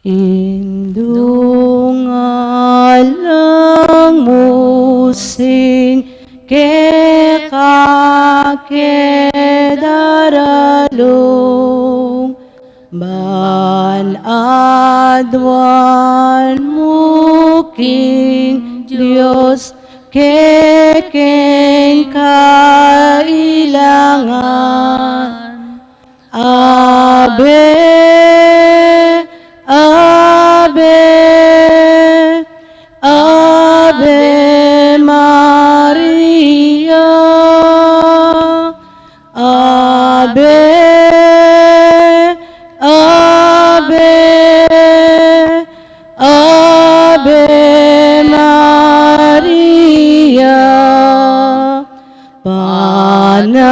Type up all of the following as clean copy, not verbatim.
Indungalang musing kedaralong banadwan muking Diyos keken kailangan. Ave, Ave, Ave Maria, Ave, Ave, Ave Maria, panalangin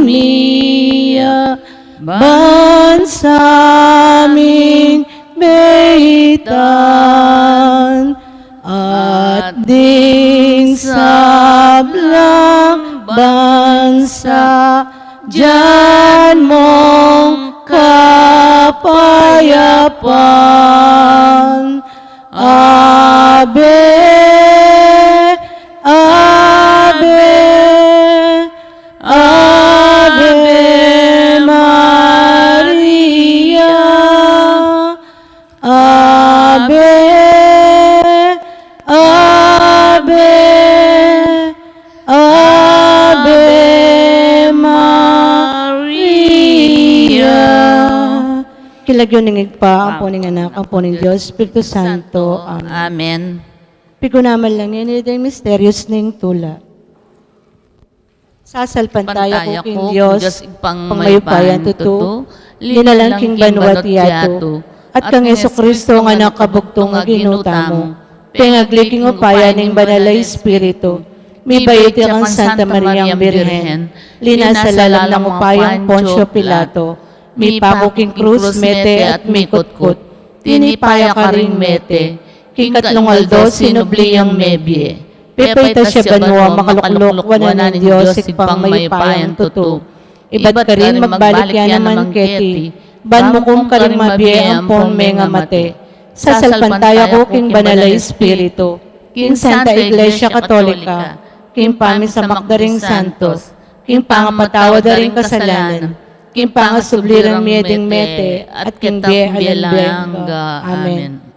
niya bansaming beitan at ding sablang bansa diyan mong kapayapan. Ave, Ave, Ave Maria, Ave, Ave, Ave Maria. Kilagyon ng igpa, ang puning anak, ang puning Diyos, Espiritu Santo. Amen. Amen. Pigunaman lang yan, ito yung mysterious ning tula. Sasalpan tayo kung Diyos, pangmayupayan tuto, linalang king banwat yato, at kang Jesucristo nga nakabugtong nga ginutamo, pengagliking upaya ning banalay Espiritu, may bayiti kang Santa Mariang Birhen, linasalalak ng upayang Poncio Pilato, may pakuking krus mete at may kutkut, tinipaya ka ring mete, king katlungaldo sinubliyang mebye, pepayta siya banwa makaluklok wanan ng Diyos ikpang maypayang tuto. Ibat ka rin magbalik yan naman keti, ban mo kung ka rin mabye ang pon nga mate. Sasalpan tayo ko king banalay Espiritu, king Santa Iglesia Katolika, king pami sa makdaring santos, king pangapatawa daring kasalanan, king pangasublirang mieding mete, at king be alalbianga. Amen.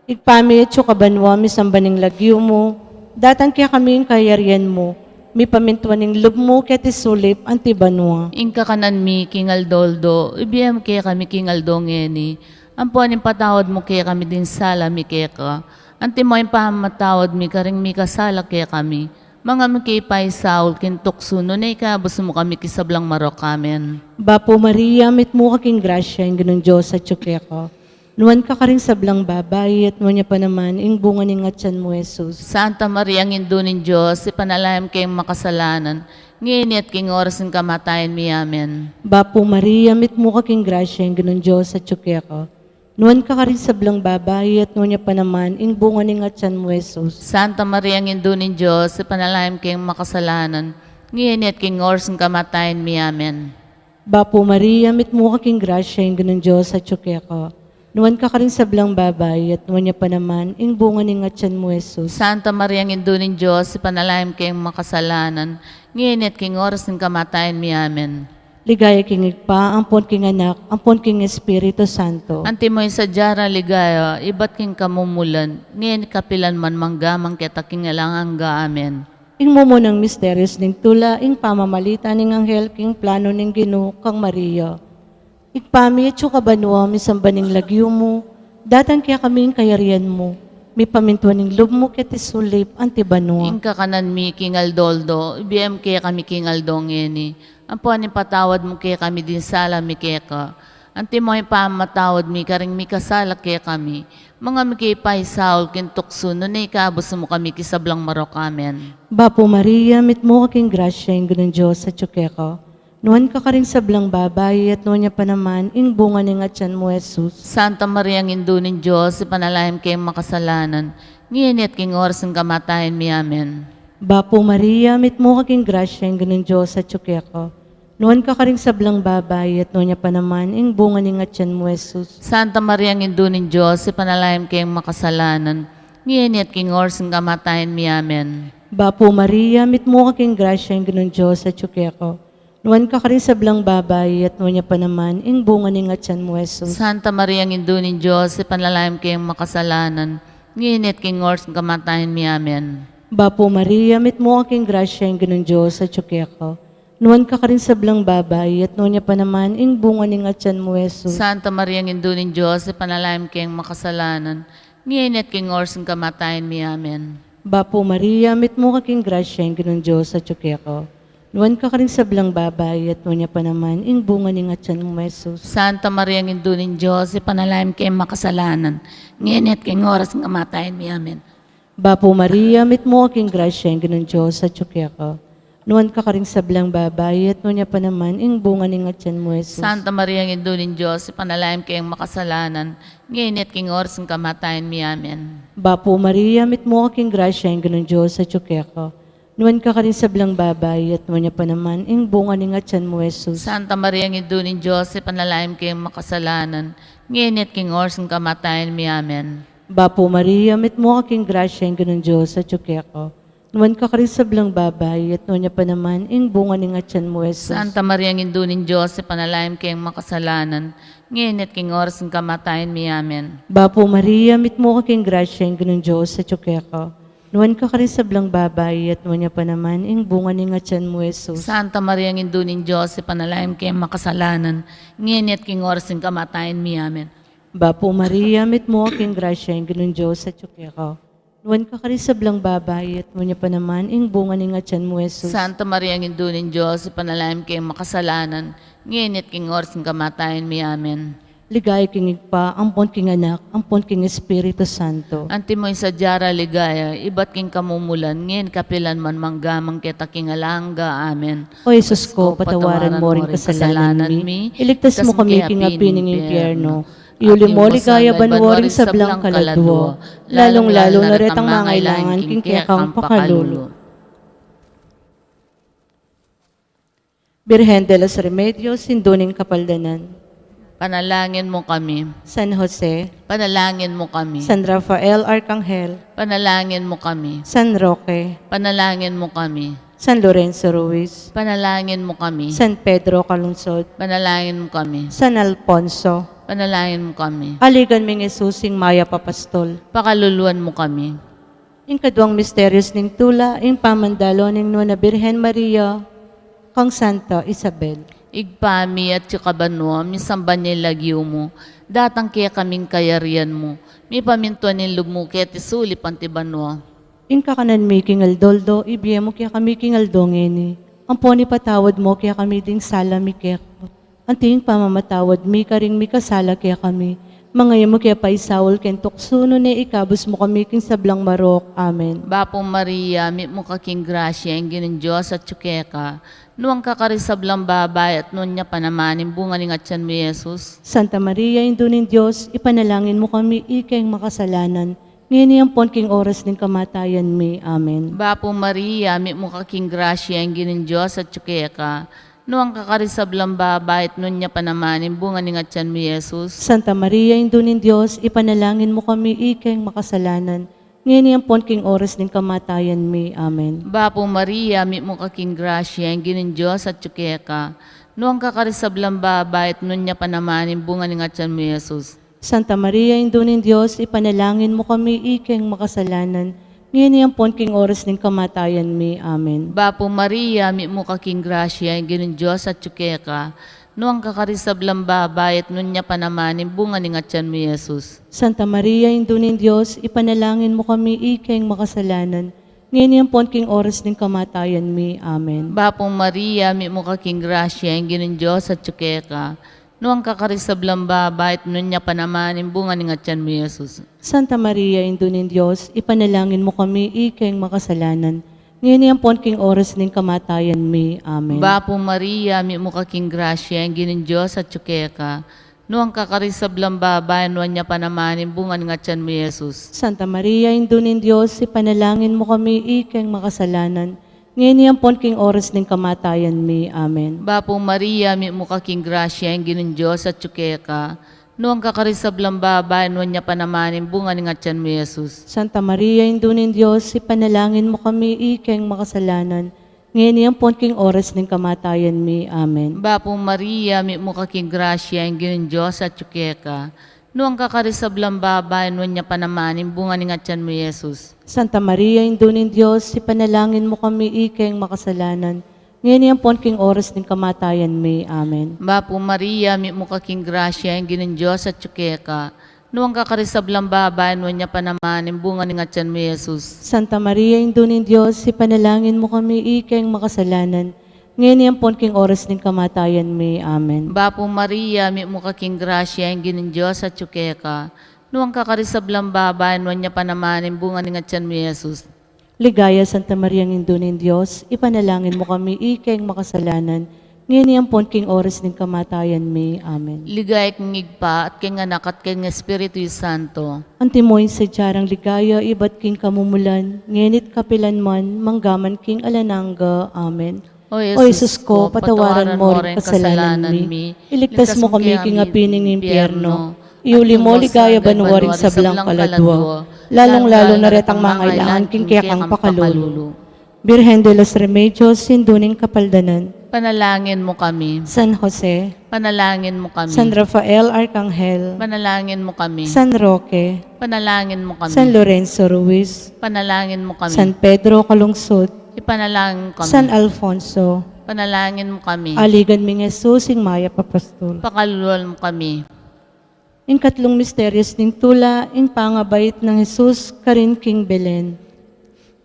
Igpami at kabanwa mi sambaning lagyo mo, datang kaya kaming kayarian mo, mi pamintuan ng lub mo kaya tisulip antibanwa. Inka kanan mi kingal doldo, ibiyam kaya kami kingal dongeni, ampuan yung patawad mo kaya kami din sala mi kaya ka, anti mo yung pahamatawad mi karing mi kasala kaya kami, mga mi kaya pa'y Saul kintukso, nunay ka, buso mo kami kisablang marok amen. Bapo Maria, mit mo kaking grasya, yung ganun Diyos at kaya ka. Nuwan ka karing sablang babay, at mo niya pa naman, ing bunga ni ngatsan mo, Jesus. Santa Maria, ang indunin Diyos, ipanalayam kayong makasalanan, ngayon at king oras ng kamatayan mi, amen. Bapo Maria, mit mo kaking grasya, yung ganun Diyos at kaya ka. Nuwan ka karing sablang babay, at mo niya pa naman, ing bunga ni ngatsan mo, Jesus. Santa Maria, ang indunin Diyos, ipanalayam kayong makasalanan, ngayon at king oras ng kamatayan mi, amen. Bapo Maria, mit mo kaking grasya, yung ganun Diyos at kaya ka. Nuwan ka karing sablang babay, at nuwan niya pa naman, ing bunga ni ngatsan mo, Jesus. Santa Maria, ang indunin Diyos, ipanalayam kayong makasalanan, ngayon at king oras ng kamatayan mi, amen. Ligaya king igpa, ampon king anak, ampon king Espiritu Santo. Anti mo sa jara ligaya, ibat king kamumulan, ngayon kapilan man manggamang kita king alangangga, amen. Ing mumo ng misterios ning tula, ing pamamalita ning anghel, king plano ning Ginoo kang Maria. Igpami at kabanwa, misamba ning lagyo mo, datang kaya kaming kayarian mo, may pamintuan ning lub mo kaya tisulip antibanwa. Inka kanan mi kingal doldo, ibiyam kaya kami kingal dongeni, ampuan yung patawad mo kaya kami din sala mi kaya ka, anti mo yung pamatawad mi karing mi kasala kaya kami, mga mi kaya pa'y Saul kintukso, nunay kabos mo kami kisablang marok, amen. Bapo Maria, mit mo kaking grasya, yung ganun Diyos at kaya ka. Nuwan ka karing sablang babay, at nuwan niya pa naman, ing bunga ni ngatsan mo, Jesus. Santa Maria, ang indunin Diyos, ipanalayam kayong makasalanan, ngayon at king oras ng kamatayan mi, amen. Bapo Maria, mit mo kaking grasya, yung ganun Diyos at kaya ka. Nuan ka karing sablang babay, at nuan niya pa naman, ing bunga ni nga tiyan mo, Jesus. Santa Maria, ng Indunin Diyos, ipanalangin kayong makasalanan, ngayon at king oras ng kamatayan mi. Amen. Bapo Maria, mit mo kaking grasya, ing ganun Diyos, at ko. Nuan ka karing sablang babay, at nuan niya pa naman, ing bunga ni nga tiyan mo, Jesus. Santa Maria, ng Indunin Diyos, ipanalangin kayong makasalanan, ngayon at king oras ng kamatayan mi. Amen. Bapo Maria, mit mo kaking grasya, ing ganun Diyos, at ko. Nuan ka karing sablang babay, at nuan niya pa naman, ing bunga ni nga tiyan mo, Jesus. Santa Maria, ng Indunin Diyos, ipanalangin kayong makasalanan, ngayon at king oras ng kamatayan mi. Amen. Bapo Maria, mit mo kaking grasya, ing ganun Diyos, at ko. Nuan ka karing sablang babay, at nuan niya pa naman, ing bunga ni nga tiyan mo, Jesus. Santa Maria, ng Indunin Diyos, ipanalangin kayong makasalanan, ngayon at king oras ng kamatayan mi. Amen. Bapo Maria, mit mo kaking grasya, ing ganun Diyos, at ko. Nuan ka karing sablang babay, at nuan niya pa naman, ing bunga ni nga tiyan mo, Jesus. Santa Maria, ng Indunin Diyos, ipanalangin kayong makasalanan, ngayon at king oras ng kamatayan mi. Amen. Bapo Maria, mit mo kaking grasya, ing ganun Diyos, at ko. Nuan ka karing sablang babay, at nuan niya pa naman, ing bunga ni nga tiyan mo, Jesus. Santa Maria, ng Indunin Diyos, ipanalangin kayong makasalanan, ngayon at king oras ng kamatayan mi. Amen. Bapo Maria, mit mo kaking grasya, ing ganun Diyos, at ko. Nuan ka karing sablang babay, at nuan niya pa naman, ing bunga ni nga tiyan mo, Jesus. Santa Maria, ng Indunin Diyos, ipanalangin kayong makasalanan, ngayon at king oras ng kamatayan mi. Amen. Bapo Maria, mit mo kaking grasya, ing ganun Diyos, at ko. Nuan ka karing sablang babay, at nuan niya pa naman, ing bunga ni nga tiyan mo, Jesus. Santa Maria, ng Indunin Diyos, ipanalangin kayong makasalanan, ngayon at king oras ng kamatayan mi. Amen. Bapo Maria, mit mo kaking grasya, ing ganun Diyos, at ko. Nuan ka karing sablang babay, at nuan niya pa naman, ing bunga ni nga tiyan mo, Jesus. Santa Maria, ng Indunin Diyos, ipanalangin kayong makasalanan, ngayon at king oras ng kamatayan mi. Amen. Ligay king pa, ampon king anak, ampon king Espiritu Santo. Antimoy sa Jara ligaya, iba't king kamumulan, ngayon kapilan man manggamang kita king alangga. Amen. O Jesus ko, patawaran mo rin kasalanan mi, iligtas mo kami king apining impyerno. Iuli mo ligaya banwaring sablang kaladwo, lalong-lalo na retang mangailangan king kekang pakalulo. Birhen de los Remedios, Sinduning Kapaldanan. Panalangin mo kami. San Jose, Panalangin mo kami. San Rafael Arcangel, Panalangin mo kami. San Roque, Panalangin mo kami. San Lorenzo Ruiz, Panalangin mo kami. San Pedro Calungsod, Panalangin mo kami. San Alfonso, Panalangin mo kami. aligan ming Jesusing Maya Papastol. Pakaluluan mo kami. Ing kadwang misteryos ning tula, ing pamandalo ning Nuana Birhen Maria, kang Santa Isabel. Igpami at tsikabanwa, misamban niya lagyo mo, datang kaya kaming kayarian mo, mi pamintuan ni lumuki at isulip ang tibanwa. Ing kakanan mi king aldoldo, ibiya mo kaya kami king aldongeni. Ang poni patawad mo kaya kami ding sala mi kaya. Ang tingin pamamatawad mi karing mi kasala kaya kami. Mga mo kaya paisawol ken tuksuno ni ikabos mo kami king sablang marok. Amen. Bapo Maria, mi mo kaking grasya, ang ginin Diyos at tsukeka, nuwang kakarisablang babay at nun niya panamanin bunga ni ngatyan mo Jesus. Santa Maria, Indunin Diyos, ipanalangin mo kami ikayang makasalanan. Ngayon niyang king oras ng kamatayan mi. Amen. Bapo Maria, mi mo kaking grasya, ang ginin Diyos at tsukeka, nuwang kakarisablang babay at nun niya panamanin bunga ni ngatyan mo Jesus. Santa Maria, Indunin Diyos, ipanalangin mo kami ikayang makasalanan. Ngayon niyang king oras ng kamatayan mi. Amen. Bapo Maria, mi mo kaking grasya, ang ginin Diyos at tsukeka, nuwang kakarisablang babay at nun niya panamanin bunga ni ngatyan mo Jesus. Santa Maria, Indunin Diyos, ipanalangin mo kami ikayang makasalanan. Ngayon niyang king oras ng kamatayan mi. Amen. Bapo Maria, mi mo kaking grasya, ang ginin Diyos at tsukeka, nuwang kakarisablang babay at nun niya panamanin bunga ni ngatyan mo Jesus. Santa Maria, Indunin Diyos, ipanalangin mo kami ikayang makasalanan. Ngayon niyang king oras ng kamatayan mi. Amen. Bapo Maria, mi mo kaking grasya, ang ginin Diyos at tsukeka, nuwang kakarisablang babay at nun niya panamanin bunga ni ngatyan mo Jesus. Santa Maria, Indunin Diyos, ipanalangin mo kami ikayang makasalanan. Ngayon niyang king oras ng kamatayan mi. Amen. Bapo Maria, mi mo kaking grasya, ang ginin Diyos at tsukeka, nuwang kakarisablang babay at nun niya panamanin bunga ni ngatyan mo Jesus. Santa Maria, Indunin Diyos, ipanalangin mo kami ikayang makasalanan. ngayon ang pon king oras ng kamatayan mi. Amen. Bapo Maria, mi mukha king grasya, ang ginin Diyos at tsukeka. Noong kakarisablang babae, noon niya panamanin, bunga ni ngatyan mo, Jesus. Santa Maria, Indunin Diyos, ipanalangin mo kami ikeng makasalanan, ngayon ang pon king oras ng kamatayan mi. Amen. Bapo Maria, mi mukha king grasya, ang ginin Diyos at tsukeka. Noong kakarisablang babae, noon niya panamanin, bunga ni ngatyan mo, Jesus. Santa Maria, Indunin Diyos, ipanalangin mo kami ikeng makasalanan, ngayon ang pon king oras ng kamatayan mi. Amen. Bapo Maria, mi mukha king grasya, ang ginin Diyos at tsukeka. Noong kakarisablang babae, noon niya panamanin, bunga ni ngatyan mo, Jesus. Santa Maria, Indunin Diyos, ipanalangin mo kami ikeng makasalanan, ngayon ang pon king oras ng kamatayan mi. Amen. Bapo Maria, mi mukha king grasya, ang ginin Diyos at tsukeka. Noong kakarisablang babae, noon niya panamanin, bunga ni ngatyan mo, Jesus. Ligaya, Santa Maria, Indunin Diyos, ipanalangin mo kami ikeng makasalanan, ngayon ang pon king oras ng kamatayan mi. Amen. Ligay king igpa at king anak at king Espiritu Santo. Antimoy sa jarang ligaya, ibat king kamumulan, ngenit kapilan man, manggaman king alananga. Amen. O Jesus ko, patawaran mo rin kasalanan mi, iligtas mo kami king apining impyerno, iuli mo ligaya banwari sa blang kaladwa, lalong-lalo na retang mangailangan king kayakang pakalulu. Birhen de los Remedios, sinduning kapaldanan, Panalangin mo kami. San Jose, Panalangin mo kami. San Rafael Arcangel, Panalangin mo kami. San Roque, Panalangin mo kami. San Lorenzo Ruiz, Panalangin mo kami. San Pedro Calungsod, Ipanalangin mo kami. San Alfonso, Panalangin mo kami. aligan ming Jesus, ing Maya Papastol. Pakaluluan mo kami. Ing katlong misteryos ning tula, ing pangabait ng Jesus, karin king Belen.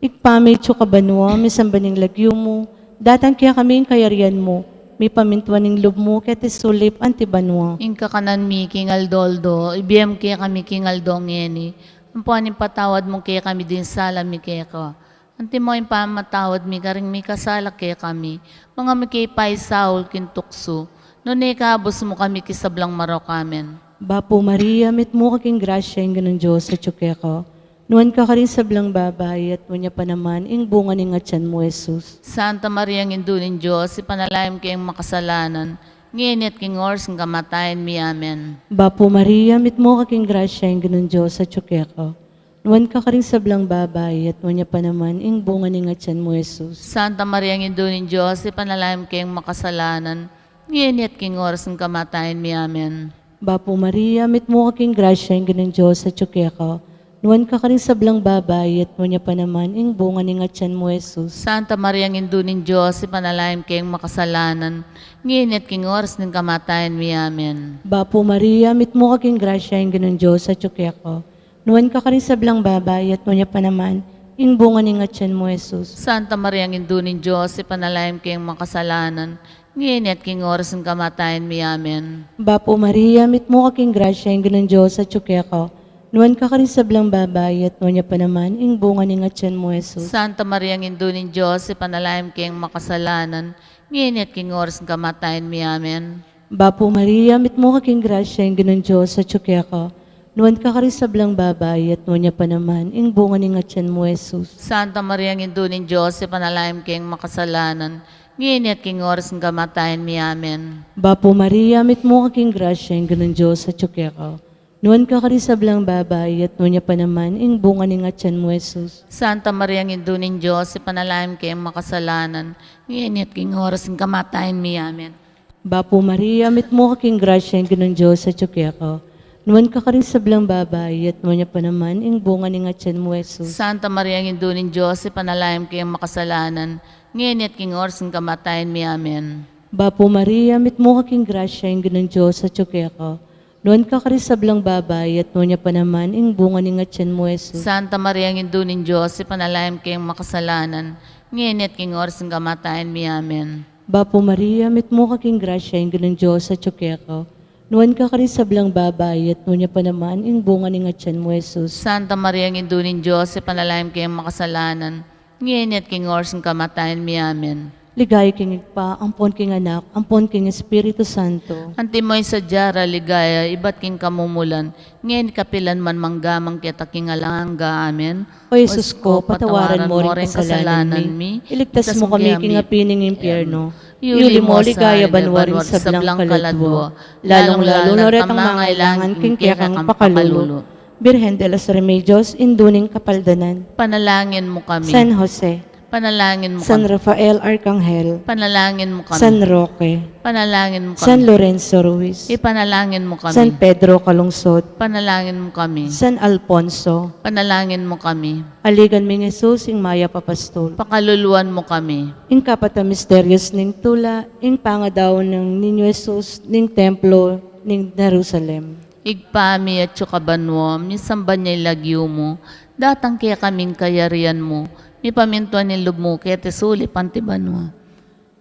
Ikpamay kabanwa, misambaning lagyo mo, datang kaya kami ing kayarian mo, may pamintuan ning loob mo, ket isulip antibanwa. Inka kanan mi, King Aldoldo, ibiyam kaya kami, King Aldong yeni. Ang puanin patawad mo kaya kami din sala mi kaya ka. Anti mo yung pamatawad mi, karing mi kasala kaya kami. Mga mi kay pay Saul kintukso, noon ikabos mo kami kisablang maro kamen. Bapo Maria, mit mo kaking grasya ing ganun Diyos sa tsukeko. Nuwan ka rin sa blang babay at munya pa naman ing bunga ni ngatyan mo, Jesus. Santa Maria ng Indunin Diyos, ipanalayam kayong makasalanan, nginit king ors ng kamatayan mi. Amen. Bapo Maria, mit mo kaking grasya ing ganun Diyos sa tsukeko. Nuwan ka rin sa blang babay at munya pa naman ing bunga ni ngatyan mo, Jesus. Santa Maria ng Indunin Diyos, ipanalayam kayong makasalanan, nginit king ors ng kamatayan mi. Amen. Bapo Maria, mit mo kaking grasya ing ganun Diyos sa tsukeko. Nuwan ka rin sa blang babay at munya pa naman ing bunga ni ngatyan mo, Jesus. Santa Maria ng Indunin Diyos, ipanalayam kayong makasalanan, nginit king ors ng kamatayan mi. Amen. Bapo Maria, mit mo kaking grasya ing ganun Diyos sa tsukeko. Nuwan ka rin sa blang babay at munya pa naman ing bunga ni ngatyan mo, Jesus. Santa Maria ng Indunin Diyos, ipanalayam kayong makasalanan, nginit king ors ng kamatayan mi. Amen. Bapo Maria, mit mo kaking grasya ing ganun Diyos sa tsukeko. Nuwan ka rin sa blang babay at nuwan pa naman ing bunga ni ngatyan mo, Jesus. Santa Maria ng Indunin Diyos, ipanalayam kayong makasalanan, nginit king ors ng kamatayan mi. Amen. Bapo Maria, mit mo kaking grasya ing ganun Diyos sa tsukeko. Nuwan ka rin sa blang babay at nuwan pa naman ing bunga ni ngatyan mo, Jesus. Santa Maria ng Indunin Diyos, ipanalayam kayong makasalanan, nginit king ors ng kamatayan mi. Amen. Bapo Maria, mit mo kaking grasya ing ganun Diyos sa tsukeko. Nuwan ka rin sa blang babay at nuwan pa naman ing bunga ni ngatyan mo, Jesus. Santa Maria ng Indunin Diyos, ipanalayam kayong makasalanan, nginit king ors ng kamatayan mi. Amen. Bapo Maria, mit mo kaking grasya ing ganun Diyos sa tsukeko. Nuwan ka rin sa blang babay at nuwan pa naman ing bunga ni ngatyan mo, Jesus. Santa Maria ng Indunin Diyos, ipanalayam kayong makasalanan, nginit king ors ng kamatayan mi. Amen. Bapo Maria, mit mo kaking grasya ing ganun Diyos sa tsukeko. Nuwan ka rin sa blang babay at nuwan pa naman ing bunga ni ngatyan mo, Jesus. Santa Maria ng Indunin Diyos, ipanalayam kayong makasalanan, nginit king ors ng kamatayan mi. Amen. Bapo Maria, mit mo kaking grasya ing ganun Diyos sa tsukeko. Nuwan ka rin sa blang babay at nuwan pa naman ing bunga ni ngatyan mo, Jesus. Santa Maria ng Indunin Diyos, ipanalayam kayong makasalanan, nginit king ors ng kamatayan mi. Amen. Ligaya king igpa, ampon king anak, ampon king Espiritu Santo. Anti mo'y sadyara ligaya, iba't king kamumulan, ngayon kapilan man manggamang kita king alangga, amen. O Jesus ko, patawaran mo rin kasalanan mi, iligtas mo kami king apining impyerno. Iuli mo ligaya banwarin sa blang kaladwa, lalong-lalo na ret ang mga ilangan king kiyakang pakalulo. Birhen de los Remedios, induning kapaldanan. Panalangin mo kami. San Jose, Panalangin mo San kami. Rafael Arcangel, Panalangin mo kami. San Roque, Panalangin mo San kami. Lorenzo Ruiz, Ipanalangin mo San kami. Pedro Calungsod, Panalangin mo kami. San Alfonso, Panalangin mo kami. aligan ming Jesus, ing Maya Papastol. Pakaluluan mo kami. Ing kapata misterios ning tula, ing pangadaw ng Ninyo Jesus, ning templo, ning Jerusalem. Igpami at sukabanwa, misamba niya ilagyo mo, datang kaya kaming kayarian mo, mi pamintuan ni lub mo, kaya tesuli pantibanwa.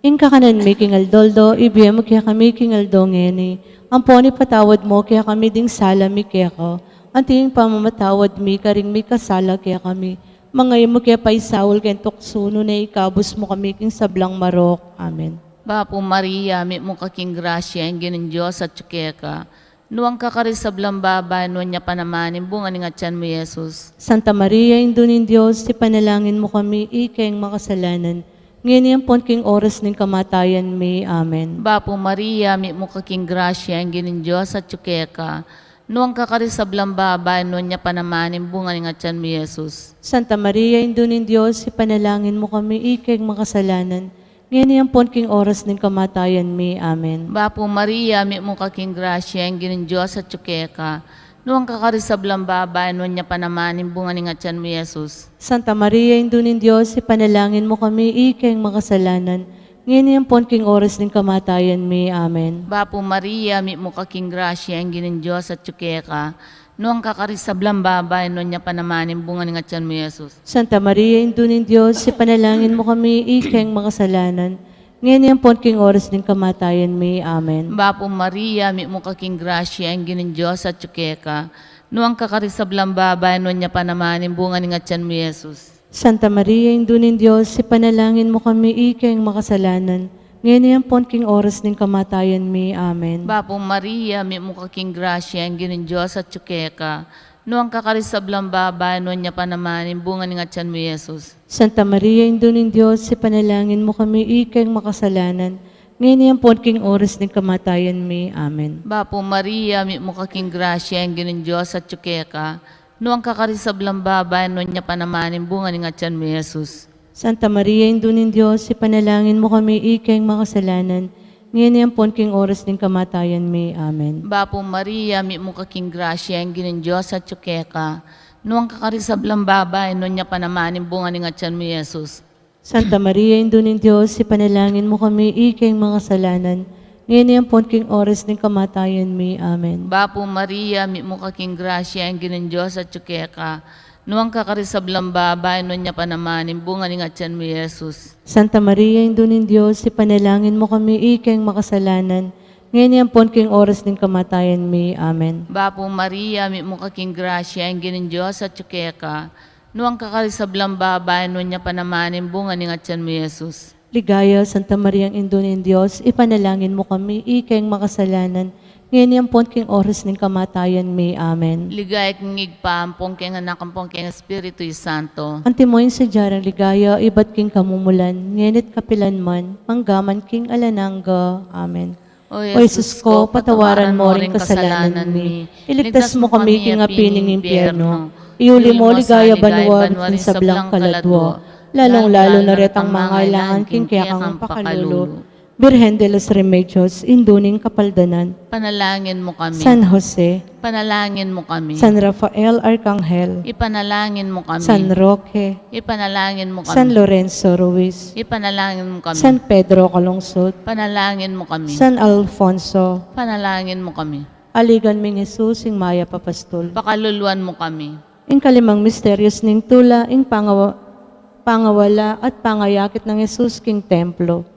Ing kakanan mi king aldoldo, ibiyem mo kaya kami king aldongeni, amponi patawad mo kaya kami ding sala mi kaya ko, anting pamamatawad mi karing mi kasala kaya kami, mga mo kaya paisawol kaya tuksuno na ikabos mo kami king sablang marok. Amen. Bapo Maria, mi mo kaking grasya, ang ginin Diyos at tsukeka, nuwang kakarisablang baba, nuwan niya panamanin, bunga ni nga tiyan mo, Jesus. Santa Maria, indunin Diyos, ipanalangin mo kami, ikeng makasalanan. Ngayon yung king oras ng kamatayan mi. Amen. Bapo Maria, mi mo kaking grasya, ang ginin Diyos at tsukeka, nuwang kakarisablang baba, nuwan niya panamanin, bunga ni nga tiyan mo, Jesus. Santa Maria, indunin Diyos, ipanalangin mo kami, ikeng makasalanan. Ngayon yung king oras ng kamatayan mi. Amen. Bapo Maria, mi mo kaking grasya, ang ginin Diyos at tsukeka, nuwang kakarisablang baba, nuwan niya panamanin, bunga ni nga tiyan mo, Jesus. Santa Maria, indunin Diyos, ipanalangin mo kami, ikeng makasalanan. Ngayon yung king oras ng kamatayan mi. Amen. Bapo Maria, mi mo kaking grasya, ang ginin Diyos at tsukeka, nuwang kakarisablang baba, nuwan niya panamanin, bunga ni nga tiyan mo, Jesus. Santa Maria, indunin Diyos, ipanalangin mo kami, ikeng makasalanan. Ngayon yung king oras ng kamatayan mi. Amen. Bapo Maria, mi mo kaking grasya, ang ginin Diyos at tsukeka, nuwang kakarisablang baba, nuwan niya panamanin, bunga ni nga tiyan mo, Jesus. Santa Maria, indunin Diyos, ipanalangin mo kami, ikeng makasalanan. Ngayon yung king oras ng kamatayan mi. Amen. Bapo Maria, mi mo kaking grasya, ang ginin Diyos at tsukeka, nuwang kakarisablang baba, nuwan niya panamanin, bunga ni nga tiyan mo, Jesus. Santa Maria, indunin Diyos, ipanalangin mo kami, ikeng makasalanan. Ngayon yung king oras ng kamatayan mi. Amen. Bapo Maria, mi mo kaking grasya, ang ginin Diyos at tsukeka, nuwang kakarisablang baba, nuwan niya panamanin, bunga ni nga tiyan mo, Jesus. Santa Maria, indunin Diyos, ipanalangin mo kami, ikeng makasalanan. Ngayon yung king oras ng kamatayan mi. Amen. Bapo Maria, mi mo kaking grasya, ang ginin Diyos at tsukeka, nuwang kakarisablang baba, nuwan niya panamanin, bunga ni nga tiyan mo, Jesus. Santa Maria, indunin Diyos, ipanalangin mo kami, ikeng makasalanan. Ngayon yung king oras ng kamatayan mi. Amen. Bapo Maria, mi mo kaking grasya, ang ginin Diyos at tsukeka, nuwang kakarisablang baba, nuwan niya panamanin, bunga ni nga tiyan mo, Jesus. Santa Maria, indunin Diyos, ipanalangin mo kami, ikeng makasalanan. Ngayon yung king oras ng kamatayan mi. Amen. Bapo Maria, mi mo kaking grasya, ang ginin Diyos at tsukeka, nuwang kakarisablang baba, nuwan niya panamanin, bunga ni nga tiyan mo, Jesus. Ligaya, Santa Maria, indunin Diyos, ipanalangin mo kami, ikeng makasalanan. Ngayon yung king oras ng kamatayan mi. Amen. Ligaya king igpampong keng anak ampong keng Espiritu Santo. Antimoyin sa jarang ligaya, iba't king kamumulan, ngenit kapilan man, manggaman king alanangga. Amen. O O Jesus ko, patawaran mo rin kasalanan mi. Iligtas mo kami king apining impyerno. Iuli mo ligaya banwan sa sablang kaladwa. Lalong-lalo na ret ang mga ilangan king kaya kang pakalulo. Birhen de los Remedios, induning kapaldanan. Panalangin mo kami. San Jose, Panalangin mo kami. San Rafael Arcangel, Ipanalangin mo kami. San Roque, Ipanalangin mo San kami. Lorenzo Ruiz, Ipanalangin mo kami. San Pedro Calungsod, Panalangin mo kami. San Alfonso, Panalangin mo kami. aligan ming Jesus, ing Maya Papastol. Pakaluluan mo kami. Ing kalimang misterios ning tula, ing pangawala at pangayakit ng Jesus king templo.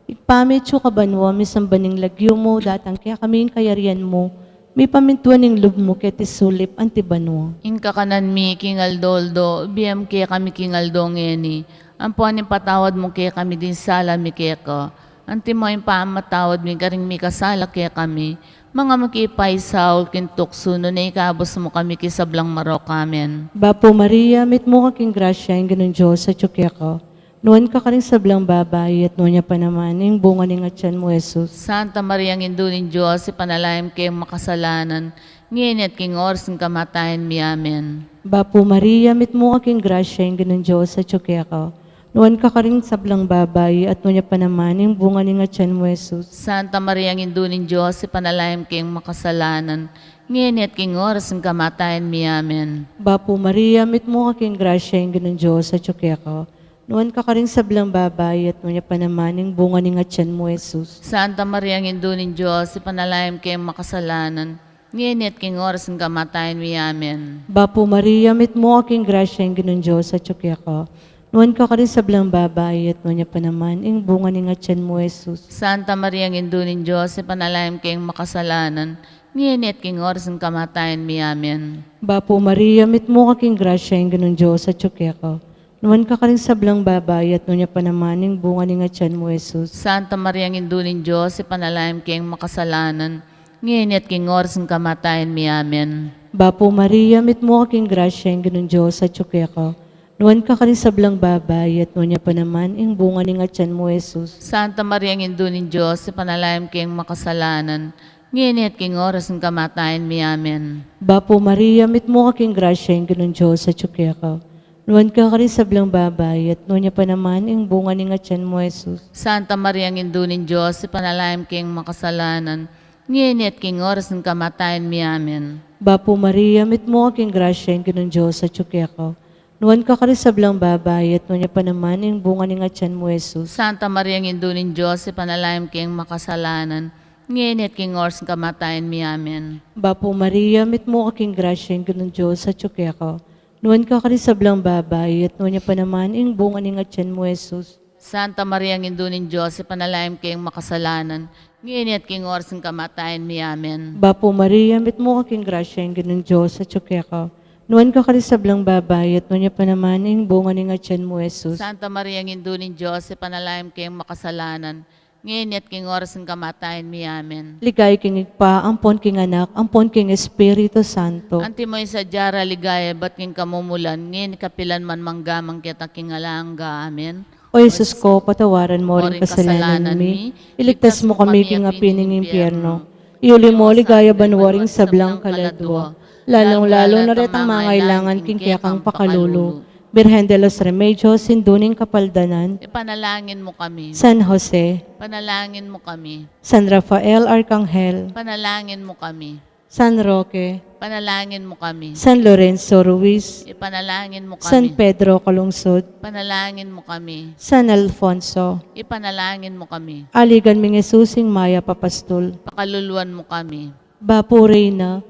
Ipamit siyo kabanwa, misambaning lagyo mo, datang kaya kaming kayarian mo, may pamintuan ng lub mo, kaya tisulip antibanwa. Inka kanan mi kingal doldo, biyam kaya kami kingal dongeni. Ampuan yung patawad mo kaya kami din sala mi kaya ko. Anti mo yung pamatawad mi karing mi kasala kaya kami. Mga makipay Saul kintukso no na ikabos mo kami kisablang marok amen. Bapo Maria, mit mo kaking grasya, yung ganun Diyos sa tsukya ko. Nuwan ka rin sablang babae, at nuwan niya pa naman, yung bunga ng atyan mo, Jesus. Santa Maria ng Indunin Diyos, ipanalangin kayong makasalanan, ngayon at king oras ng kamatayan mi amen. Bapo Maria, mit mo kaking grasya, yung ganun Diyos sa tsukya ko. Nuwan ka rin sablang babae, at nuwan niya pa naman, yung bunga ng atyan mo, Jesus. Santa Maria ng Indunin Diyos, ipanalangin kayong makasalanan, ngayon at king oras ng kamatayan mi amen. Bapo Maria, mit mo kaking grasya, yung ganun Diyos sa tsukya ko. Nuwan ka rin sablang babae, at nuwan niya pa naman, yung bunga ng atyan mo, Jesus. Santa Maria ng Indunin Diyos, ipanalangin kayong makasalanan, ngayon at king oras ng kamatayan mi amen. Bapo Maria, mit mo kaking grasya, yung ganun Diyos sa tsukya ko. Nuwan ka rin sablang babae, at nuwan niya pa naman, yung bunga ng atyan mo, Jesus. Santa Maria ng Indunin Diyos, ipanalangin kayong makasalanan, ngayon at king oras ng kamatayan mi amen. Bapo Maria, mit mo kaking grasya, yung ganun Diyos sa tsukya ko. Nuwan ka rin sablang babae, at nuwan niya pa naman, yung bunga ng atyan mo, Jesus. Santa Maria ng Indunin Diyos, ipanalangin kayong makasalanan, ngayon at king oras ng kamatayan mi amen. Bapo Maria, mit mo kaking grasya, yung ganun Diyos sa tsukya ko. Nuwan ka rin sablang babae, at nuwan niya pa naman, yung bunga ng atyan mo, Jesus. Santa Maria ng Indunin Diyos, ipanalangin kayong makasalanan, ngayon at king oras ng kamatayan mi amen. Bapo Maria, mit mo kaking grasya, yung ganun Diyos sa tsukya ko. Nuwan ka rin sablang babae, at nuwan niya pa naman, yung bunga ng atyan mo, Jesus. Santa Maria ng Indunin Diyos, ipanalangin kayong makasalanan, ngayon at king oras ng kamatayan mi amen. Bapo Maria, mit mo kaking grasya, yung ganun Diyos sa tsukya ko. Nuwan ka rin sablang babae, at nuwan niya pa naman, yung bunga ng atyan mo, Jesus. Santa Maria ng Indunin Diyos, ipanalangin kayong makasalanan, ngayon at king oras ng kamatayan mi amen. Bapo Maria, mit mo kaking grasya, yung ganun Diyos sa tsukya ko. Nuwan ka rin sablang babae, at nuwan niya pa naman, yung bunga ng atyan mo, Jesus. Santa Maria ng Indunin Diyos, ipanalangin kayong makasalanan, ngayon at king oras ng kamatayan mi amen. Bapo Maria, mit mo kaking grasya, yung ganun Diyos sa tsukya ko. Nuwan ka rin sablang babae, at nuwan niya pa naman, yung bunga ng atyan mo, Jesus. Santa Maria ng Indunin Diyos, ipanalangin kayong makasalanan, ngayon at king oras ng kamatayan mi amen. Ligay king pa, ampon king anak, ampon king Espiritu Santo. Anti mo sa jara ligaya, ba't king kamumulan, ngayon kapilan man manggamang kita king alangga, amen. O Jesus ko, patawaran mo rin kasalanan mi, iligtas mo kami king apining impyerno. Iuli mo, ligaya banwaring sablang kaladwa, lalong-lalo na rin ang mga ilangan king kiyakang pakalulo. Birhen de los Remedios, sinduning kapaldanan, Ipanalangin mo kami. San Jose, Panalangin mo kami. San Rafael Arcangel, Panalangin mo kami. San Roque, Panalangin mo kami. San Lorenzo Ruiz, Ipanalangin mo San kami. Pedro Calungsod, Panalangin mo kami. San Alfonso, Ipanalangin mo kami. aligan ming Jesusing Maya Papastol, Pakaluluan mo kami. Bapo Reyna,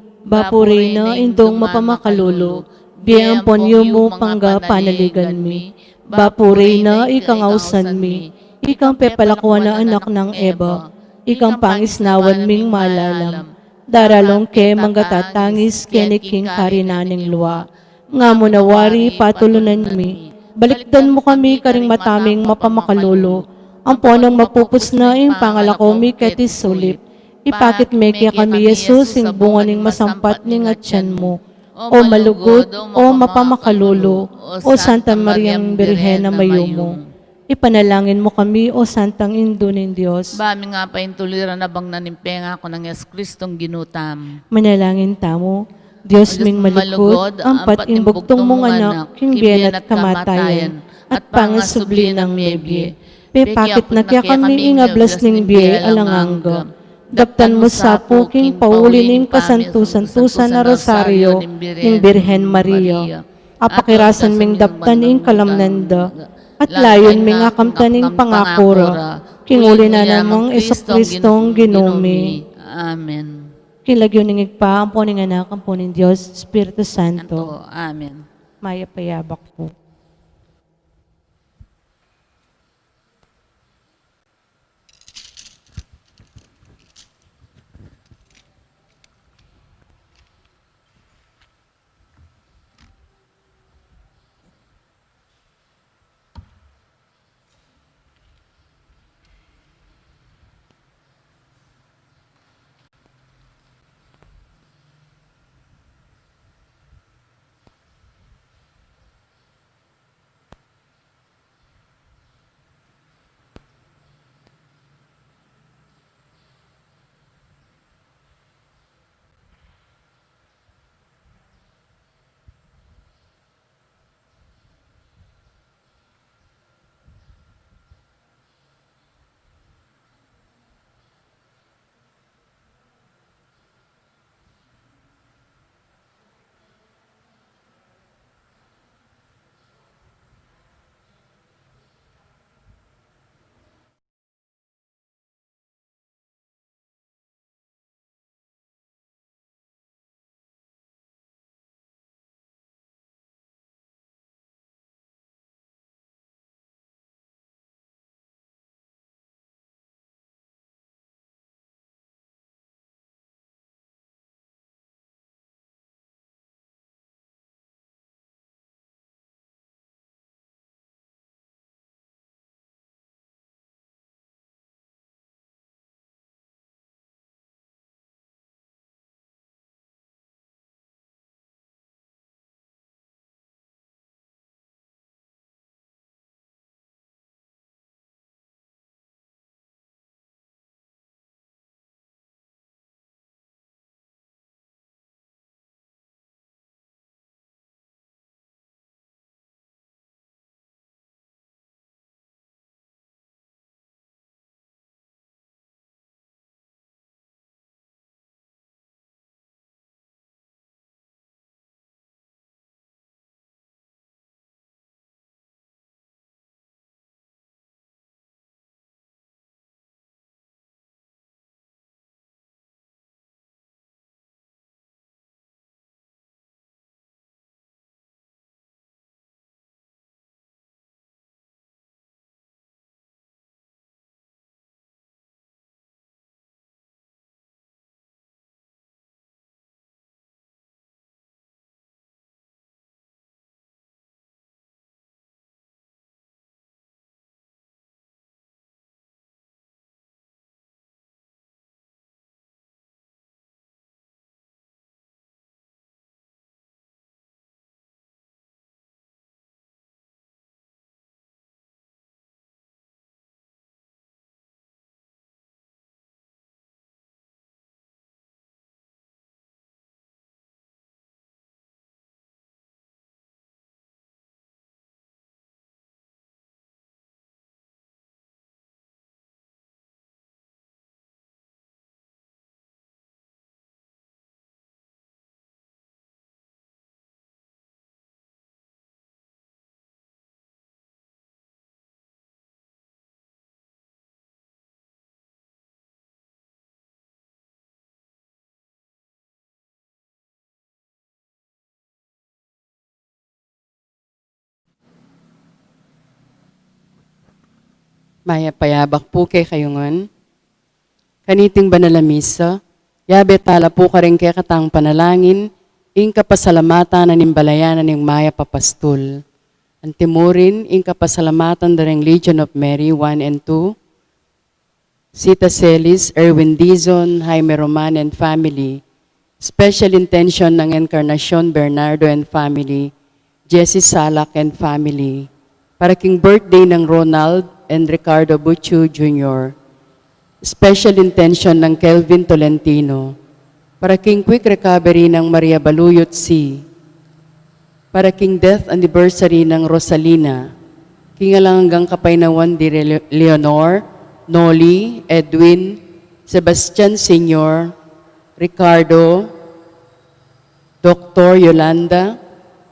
indong mapamakalulo, biyang ponyo mo pangga panaligan mi. Bapo Reyna, ikang ausan mi, ikang pepalakwan na anak ng Eva, ikang pangisnawan ming malalam. Daralong ke manggatatangis keniking karinaning luwa. Nga mo nawari patulunan mi, balikdan mo kami karing mataming mapamakalulo. Ang ponong mapupus na yung pangalako mi ketis sulip. Ipakit me kaya kami Jesus, sing bunga ning masampat ning atyan mo. O malugod, o mapamakalulo, o Santa Mariang Birhen na mayumo. Ipanalangin mo kami, o Santang Indo ng Diyos. Bami nga pa yung tuliran na bang nanimpenga ako ng Yes Kristong ginutam. Manalangin tamo, Diyos ming malugod, ang patimbugtong mong anak, kingbiyan at kamatayan, at pangasubli ng mebye. Pepakit na kaya kami ingablas ning biye alangangga. Daptan mo sa puking pauli ning kasantusan-tusan na rosaryo ning Birhen Maria. Apakirasan ming daptan ing kalamnanda, at layon ming akamtan ing pangakura. Kinguli na namang Kristong ginumi. Amen. Kilagyo ning igpa, ang poning anak, ang poning Diyos, Espiritu Santo. Amen. Maya payabak po. Maya payabak po kay kayungan. Kaniting banalamisa, yabe tala po ka rin kay katang panalangin, ing kapasalamatan na nimbalayanan ng maya papastul. Antimurin, ing kapasalamatan dareng Legion of Mary 1 and 2, Sita Celis, Erwin Dizon, Jaime Roman and family, special intention ng Encarnacion Bernardo and family, Jessie Salak and family, para king birthday ng Ronald and Ricardo Buchu Jr., special intention ng Kelvin Tolentino, para king quick recovery ng Maria Baluyot C., para king death anniversary ng Rosalina, kingalang kapaynawan di Leonor, Noli, Edwin, Sebastian Sr., Ricardo, Dr. Yolanda,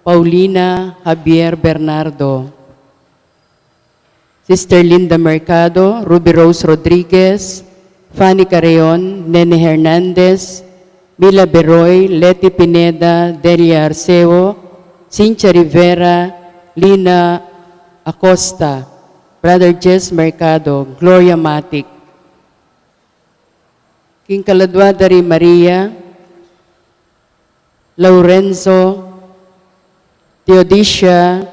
Paulina, Javier Bernardo, Sister Linda Mercado, Ruby Rose Rodriguez, Fanny Carreon, Nene Hernandez, Mila Beroy, Leti Pineda, Delia Arceo, Cynthia Rivera, Lina Acosta, Brother Jess Mercado, Gloria Matic, King Caladwadari Maria, Laurenzo, Theodosia,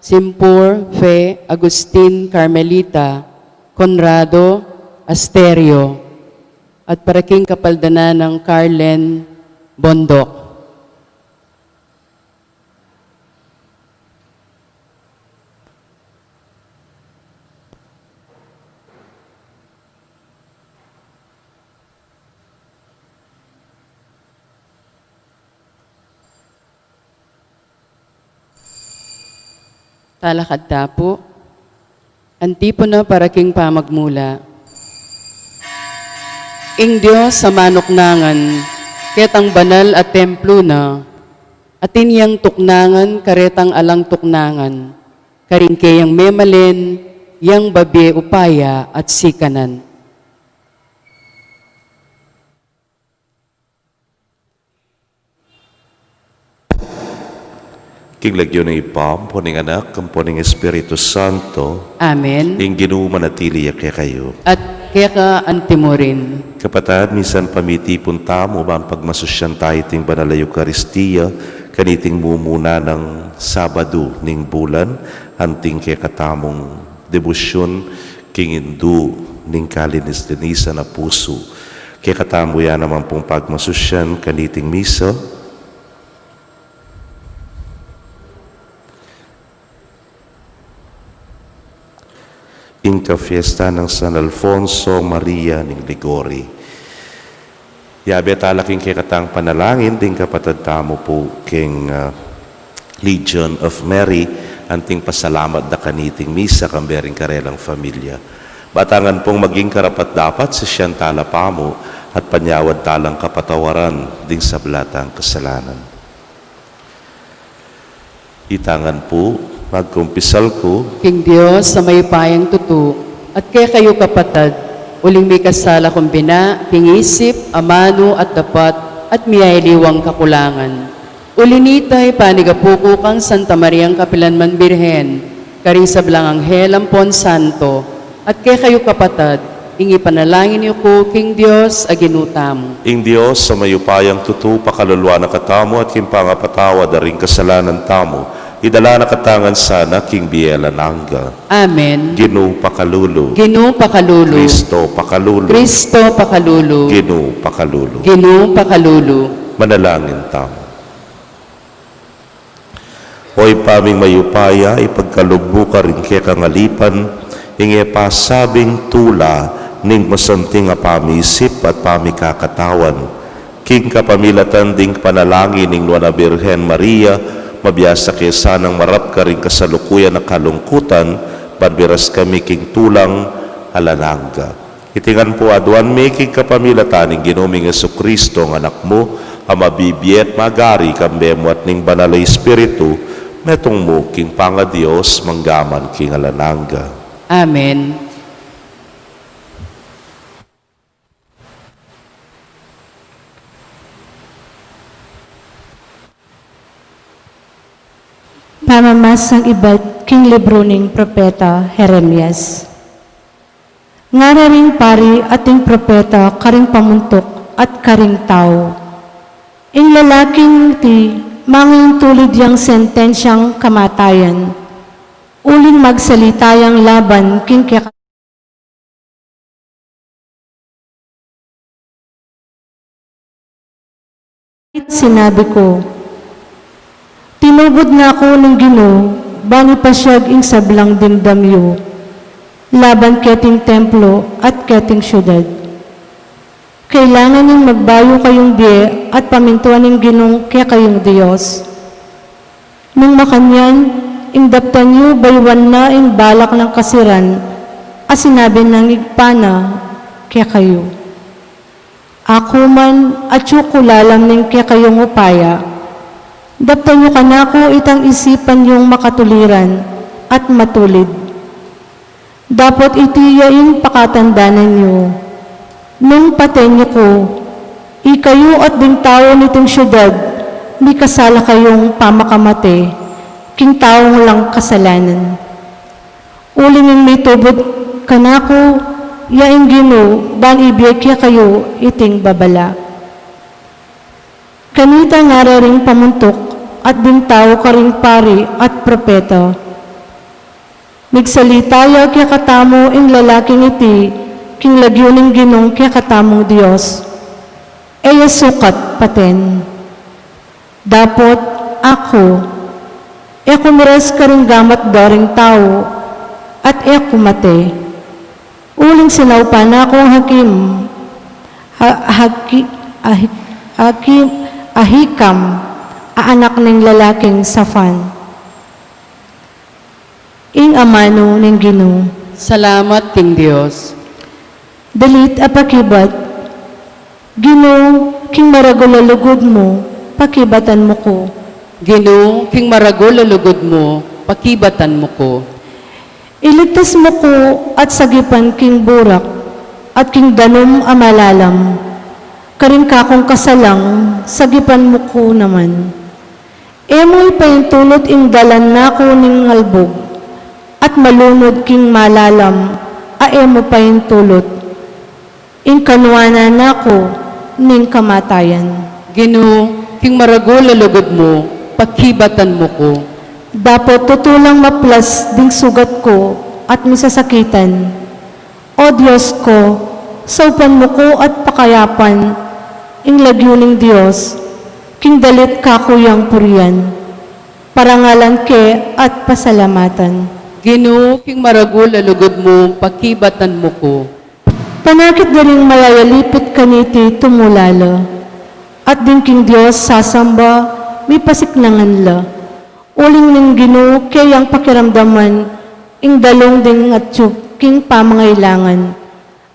Simpur, Fe, Agustin, Carmelita, Conrado, Asterio, at para king kapaldanan ng Carlen Bondok. Talakad tapo, antipona para king pamagmula. Ing Diyos sa manuknangan, ketang banal at templo na, atin yang tuknangan, karetang alang tuknangan, karingkeyang memalen, yang babi upaya at sikanan. King lagyo ng ipam, puning anak, kampuning Espiritu Santo, Amen. ing ginumanatili kaya kayo. At kaya ka antimurin. Kapatad, misan pamitipon tamo ba ang pagmasusyan tayo ting banal na Eucharistia, kaniting mumuna ng Sabado ning bulan, anting kaya katamong debosyon, king indu ning kalinis-linisa na puso. Kaya katamo yan naman pong pagmasusyan, kaniting misa, Inka fiesta ng San Alfonso Maria ng Ligori. Yabe talaking kikatang panalangin, ding kapatid tamo po king Legion of Mary, anting pasalamat da kaniting misa kambering karelang familia. Batangan pong maging karapat dapat sa siyang talapamo at panyawad talang kapatawaran ding sa blatang kasalanan. Itangan po, magkumpisal ko, King Diyos sa may payang tutu, at kaya kayo kapatad, uling may kasala kong bina, pingisip, amano at dapat, at miyayliwang kakulangan. Ulinitay panigapuko kang Santa Mariang Kapilanman Birhen, karing sa Blang Anghel Ampon Santo, at kaya kayo kapatad, ingi panalangin niyo ko, King Diyos, aginutam. ing Diyos sa mayupayang tutu, pakalulwa na katamo at kimpangapatawa da ring kasalanan tamo, idala na katangan sana King Biela Nanga. Amen. Ginu pakalulu. Ginu pakalulu. Kristo pakalulu. Kristo pakalulu. Ginu pakalulu. Ginu pakalulu. Manalangin tamo. Hoy paming mayupaya, ipagkalugbo ka rin kaya kangalipan, inge pasabing tula, ning masanting a pamisip at pamikakatawan. King kapamilatan ding panalangin ning Nuana Birhen Maria, mabiyasa kesa ng marap ka rin kasalukuyan na kalungkutan, barbiras kami king tulang alananga. Itingan po aduan may king kapamilatan ning ginuming Jesucristo ng anak mo, amabibiyet magari kambemo at ning banalay Espiritu, metong mo king panga Diyos manggaman king alananga. Amen. Pamamas ng iba't king libro ning Propeta Jeremias. Ngara ring pari ating propeta, karing pamuntok at karing tao. Ing lalaking ti, manging tulid yang sentensyang kamatayan. Uling magsalitayang laban king kaya sinabi ko, tinubod na ako ng Ginoo, bani pasyag ing sablang dimdamyo, laban keting templo at keting syudad. Kailangan ning magbayo kayong biye at pamintuan ng Ginong kaya kayong Diyos. Nung makanyan, ing daptan niyo baywan na ing balak ng kasiran, as sinabi ng igpana kaya kayo. Ako man at kulalam ning kaya kayong upaya, daptan niyo kanako itang isipan yung makatuliran at matulid. Dapat itiyaing pakatandanan niyo. Nung patenyo ko, ikayo at ding tao nitong syudad, may kasala kayong pamakamate, king taong lang kasalanan. Uling yung may tubod kanako, yaing Ginoo, ban ibiyekya kayo iting babala. Kanita nga ring pamuntok, at ding tao karing pari at propeta. Migsalitaya kaya katamo ing lalaking iti, king lagyuning Ginong kaya katamong Diyos. Eya sukat paten. Dapot ako, kumiras ka rin gamat daring tao, at kumate. Uling sinaupa na akong ahikam, anak ng lalaking Safan. Ing amano ng Ginoo. Salamat king Dios. Dalit apakibat, Ginoo, king maragulalugod mo, pakibatan mo ko. Ginoo, king maragol lugod mo, pakibatan mo ko. Iligtas mo ko at sagipan king burak, at king danom amalalam. Karing kakong kasalang, sagipan mo ko naman. Emo'y pahintulot ing dalan na ko ning albog, at malunod king malalam, emo pahintulot. Ing kanwana na ko ning kamatayan. Ginoo, king maragol lugod mo, pakibatan mo ko. Dapat tutulang maplas ding sugat ko at misasakitan. O Diyos ko, saupan mo ko at pakayapan, ing lagyuning Diyos, king dalit kakuyang purian, parangalan ke at pasalamatan. Ginoo, king maragol lugod mo, pakibatan mo ko. Panakit na rin malayalipit kaniti tumulala, at din king Diyos sasamba, may pasiknangan la. Uling ng Ginoo kayang pakiramdaman, ing dalong ding at king pamangailangan.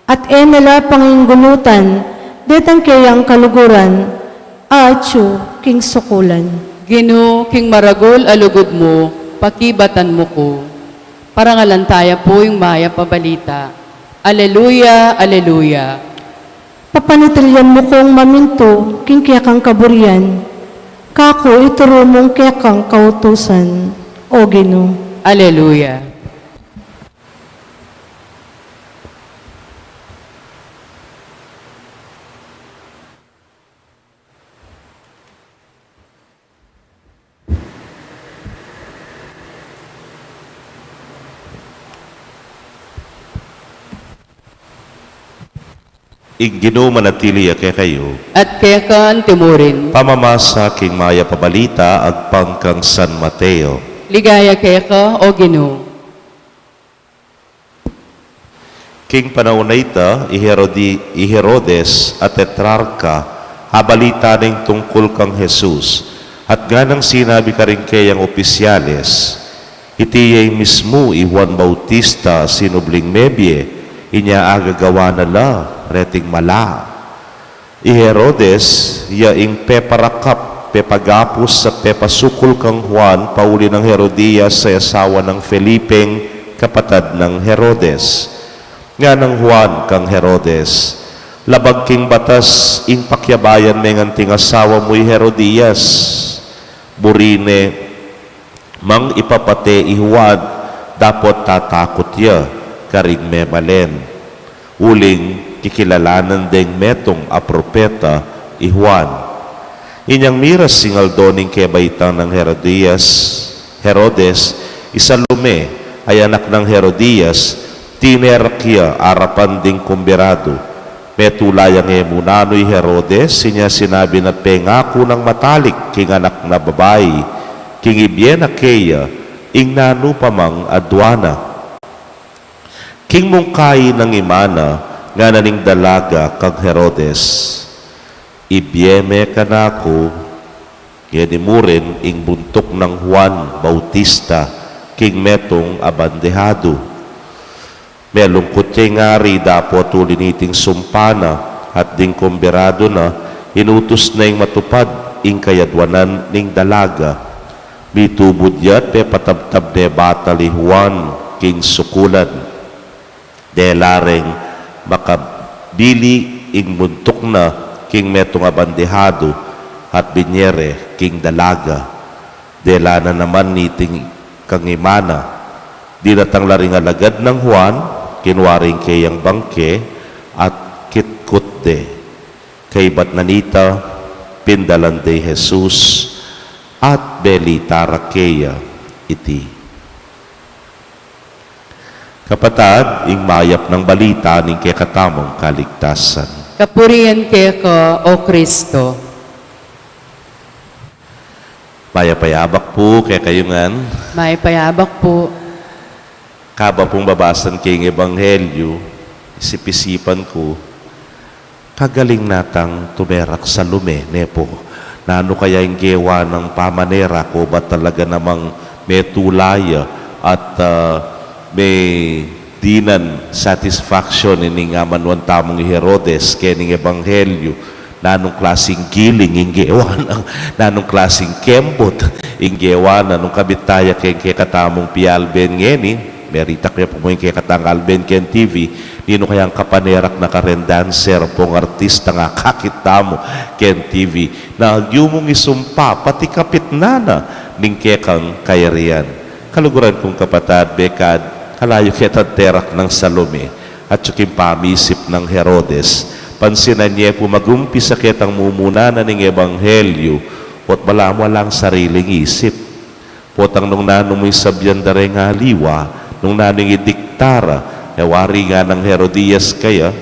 At nala panginggulutan, detang kayang kaluguran, king sukulan. Ginoo, king maragol alugod mo, pakibatan mo ko. Parangalantaya po yung maya pabalita. Aleluya, aleluya. Papanitilyan mo kong maminto, king kaya kang kaburian. Kako ituro mong kaya kang kautusan, o Ginoo. Aleluya. Ginoo manatili kay kayo, At kaya kan timurin, pamamasa king maya pabalita agpang kang San Mateo. ligaya kaya ka, o Ginoo. King panahon na ita, Herodes at Tetrarca, habalita ning tungkol kang Jesus, at nga nang sinabi ka rin kayang opisyales, itiyay mismo Juan Bautista sinubling mebye, inya agagawa na la, reting mala. Herodes, yaing peparakap, pepagapos sa pepasukol kang Juan, pauli ng Herodias sa asawa ng Felipeng, kapatad ng Herodes. Nga ng Juan kang Herodes, labag king batas, ing pakyabayan menganting asawa mo'y Herodias. Burine, mang ipapate i Juan, dapat tatakot ya, karing memalen. uling kikilalanan ding metong a propeta i Juan. Inyang miras singal doning kebaitang ng Herodes, Salome ay anak ng Herodias, tinerkya arapan ding kumbirado. Metulayang emunano'y Herodes, sinya sinabi na pengako ng matalik king anak na babae, king ibyen keya, ing nanu pamang adwana. King mungkay ng imana, nga naning dalaga kang Herodes, ibyeme kanako, yedimurin ing buntok ng Juan Bautista, king metong abandehado. Melungkot kay ngari dapo tuliniting sumpana at ding kumbirado na inutos na ing matupad ing kayadwanan ning dalaga. Mitubod yat pe patabtab ne batali Juan king sukulan. Delareng makabili ing buntok na king metong abandehado at binyere king dalaga. Delana naman niting kangimana. Dinatang laring alagad ng Juan, kinwaring kayang bangke at kitkutde. Kay bat nanita, pindalan de Jesus, at belitara kaya iti. Kapatad, ing mayap ng balita ning kekatamong kaligtasan. Kapurian kay ka, O Kristo. Mayapayabak po kay kayungan. May payabak po. Kaba pong babasan kayong ebanghelyo, isipisipan ko, kagaling natang tumerak sa lume, nepo. Na ano kaya yung gewa ng pamanera ko, ba talaga namang may tulaya at may dinan satisfaction ini nga manuan tamong Herodes kening ebanghelyo nanong klaseng giling ing gewa nanong klaseng kembot ing gewa nanong kabitaya kay katamong pialben ngeni merita kaya po mo yung katang Alben Ken TV nino kayang kapanerak na karendanser pong artista nga kakita mo Ken TV na yung mong isumpa pati kapit nana ning kekang kayarian kaluguran kong kapatad bekad kalayo kita terak ng Salome at yung pamisip ng Herodes pansinan niya po mag-umpisa kitang mumuna na ning ebanghelyo at walang sariling isip potang nung nanong may sabyan dareng aliwa nung naning idiktara, wari nga ng Herodias kaya,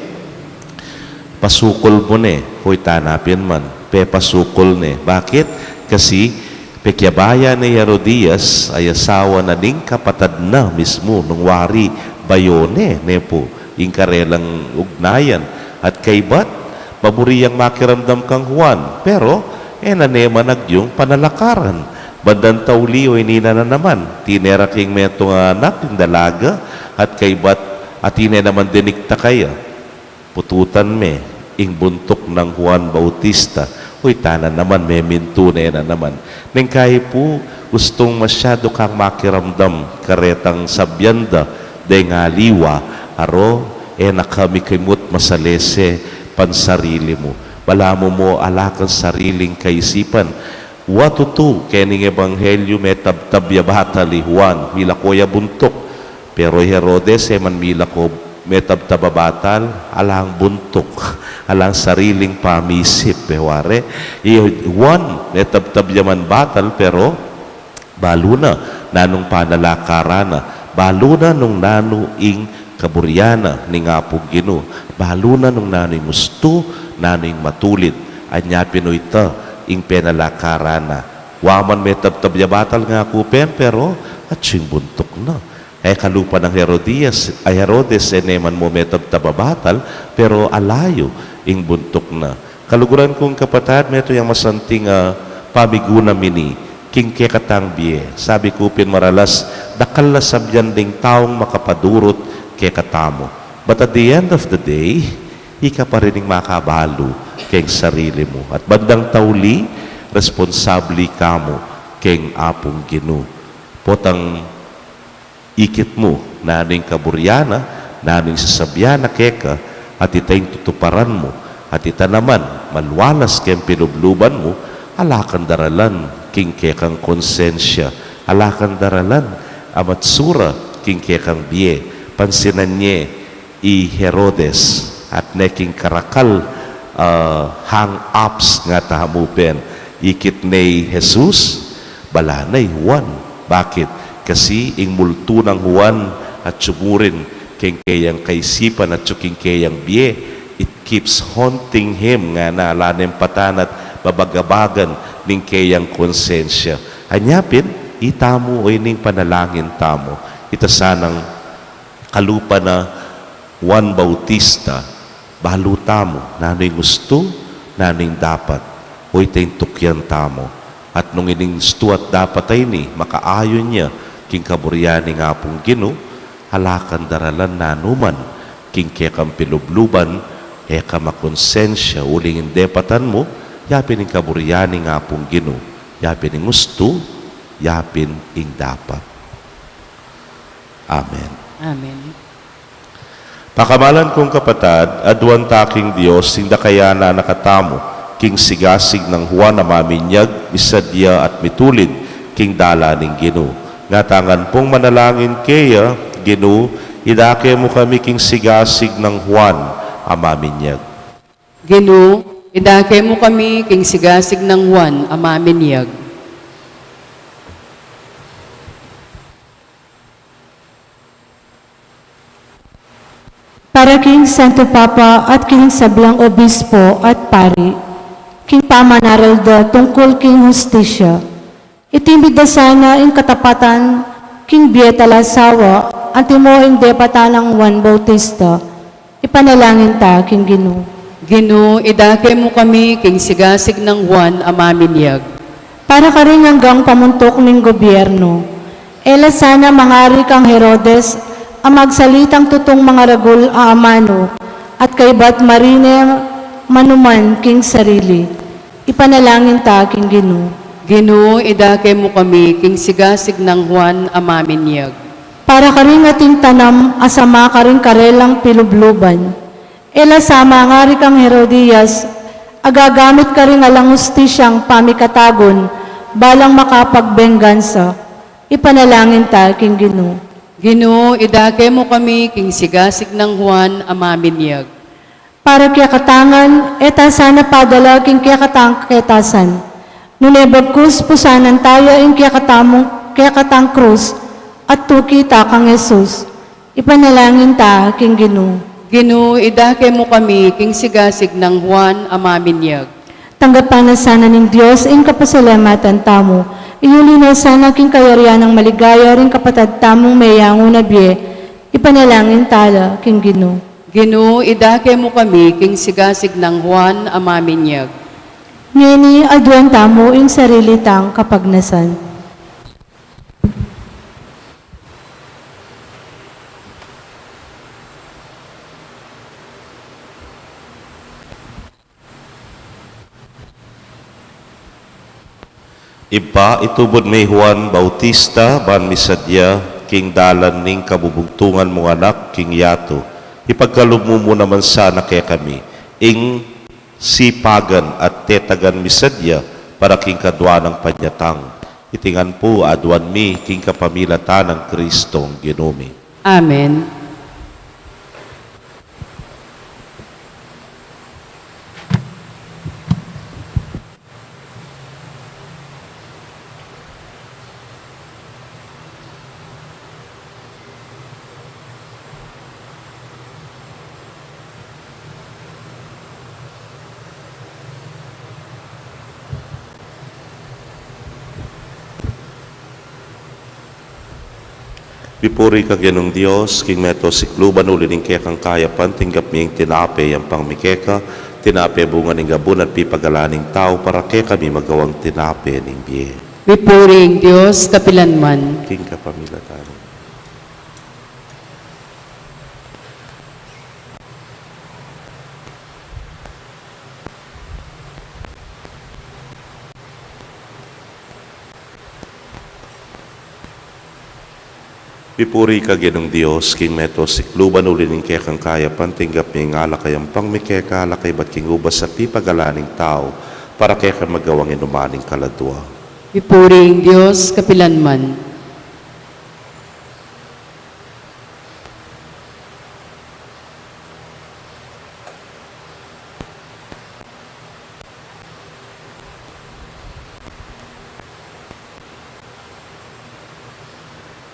pasukol mo ne, huy tanapin man, pasukol ne. Bakit? Kasi, pekyabaya ni Herodias ay asawa na ning kapatad na mismo nung wari bayone, ne po, yung karelang ugnayan. At kay bat, maburiyang makiramdam kang Juan, pero, nanema nagyong panalakaran. Bandang tauli o inina na naman. Tinera king metong anak, yung dalaga, at kay bat, at ine naman dinikta kaya. Pututan me, ing buntok ng Juan Bautista. Uy, tanan naman, may mintune na naman. Neng kaya po, gustong masyado kang makiramdam, karetang sabyanda, deng aliwa, aro, nakamikimut masalese, pansarili mo. Wala mo alakan sariling kaisipan. Watutu, kening ebanghelyo may tabtabya batali Juan, mila ko ya buntok. Pero Herodes, man mila ko may tabtababatal, alang buntok, alang sariling pamisip. Ware, Juan, may tabtabya man batal, pero balo na, nanong panalakarana, balo na nung nanuing kaburyana, ni nga po gino, balo na nung nano'y musto, nano'y matulid, anya pinoyta, ing penalakarana. Waman may tabtabya batal nga kupen, pero at siyang buntok na. Kalupa ng Herodes, neman mo may tabtababatal, pero alayo, ing buntok na. Kaluguran kong kapatad, may ito yung masanting pamiguna mini, king kekatang biye. Sabi kupin maralas, dakal na sabyan ding taong makapadurot kekatamo. But at the end of the day, ika pa rin makabalo keng sarili mo. At bandang tauli, responsabli ka mo keng apong ginu. Potang ikit mo, naning kaburyana, naning sasabyana keka, at itayong tutuparan mo, at ita naman, malwalas keng pinubluban mo, alakan daralan king kekang konsensya, alakan daralan, amatsura king kekang biye, pansinan niye, i Herodes at neking karakal hang-ups nga tahamupen ikit ni Jesus balanay Juan. Bakit? Kasi ing multo ng Juan at sumurin king kayang kaisipan at suking kayang biye, it keeps haunting him nga nalanem patanat babagabagan ning kayang konsensya. Anyapin, itamo o ining panalangin tamo. Ita sanang kalupa na Juan Bautista, baluta mo, nano'y gusto, nano'y dapat, o ita'y tukyan tamo. At nung ining gusto at dapat ay ni, makaayon niya, king kaburyani nga pong Gino, halakan daralan nanuman, king kekang pilubluban, eka makonsensya, uling indepatan mo, yapin ing kaburyani nga pong Gino, yapin ing gusto, yapin ing dapat. Amen. Amen. Pakamalan kong kapatad, aduan taking Diyos, hinda kaya na nakatamo, king sigasig ng Juan na maminyag, misadya at mitulid, king dala ning Gino. Ngatangan pong manalangin kaya, Gino, idake mo kami king sigasig ng Juan, amaminyag. Gino, idake mo kami king sigasig ng Juan, amaminyag. Para king Santo Papa at king sablang obispo at pari, king pamanaralda tungkol king hustisya, itimbida sana ing katapatan king Bieta Lasawa, antimo ing depatan ng Juan Bautista, ipanalangin ta king Gino. Gino, idake mo kami king sigasig ng Juan, amaminyag. Para ka rin hanggang pamuntok ng gobyerno, ela sana mangari kang Herodes, ang magsalitang tutong mga ragul aamano, at kay Bat Marine manuman king sarili. Ipanalangin ta king Gino. Gino, idake mo kami king sigasig ng Juan, amaminyag. Para ka rin ating tanam, asama ka rin karelang pilubluban. Ela sama nga rin kang Herodias, agagamit ka rin alang hustisyang pamikatagon, balang makapagbenggansa. Ipanalangin ta king Gino. Gino, idake mo kami king sigasig ng Juan, amaminyag. Para kaya katangan, eta sana padala king kaya katang ketasan. Nunebag kus pusanan tayo ing kaya katang krus, at tukita kang Jesus. Ipanalangin ta king Gino. Gino, idake mo kami king sigasig ng Juan, amaminyag. Tanggapan na sana ng Diyos ing kapasalamatan tamo. Iulino sana king kayarian ng maligaya ring kapatad tamong mayango na biye. Ipanalangin tala king Gino. Gino, idake mo kami king sigasig ng Juan, amaminyag. Ngeni aduan tamo ing sarili tang kapagnasan. Iba itubod may Juan Bautista, ban misadya, king dalan ning kabubugtungan mong anak, king yato. Ipagkalub mo naman sana kaya kami, ing sipagan at tetagan misadya, para king kadwa ng panyatang. Itingan po aduan mi, king kapamilatan ng Kristong Ginumi. Amen. Pipuri ka ganong Diyos, king meto sikluban ulining kekang kayapan, tinggap miyang tinape ang pangmikeka, tinape bunga ning gabun at pipagalaning tao, para kaya kami magawang tinape ning biye. Pipuring Diyos, kapilanman. King kapamilatan. Pipuri ka ginong Diyos, king meto sikluban ulining kekang kayapan, tinggap miyang alakay ang pangmikeka, alakay ba't king ubas sa pipagalaning tao, para kaya ka magawang inumaning kaladwa. Pipuring Diyos, kapilanman.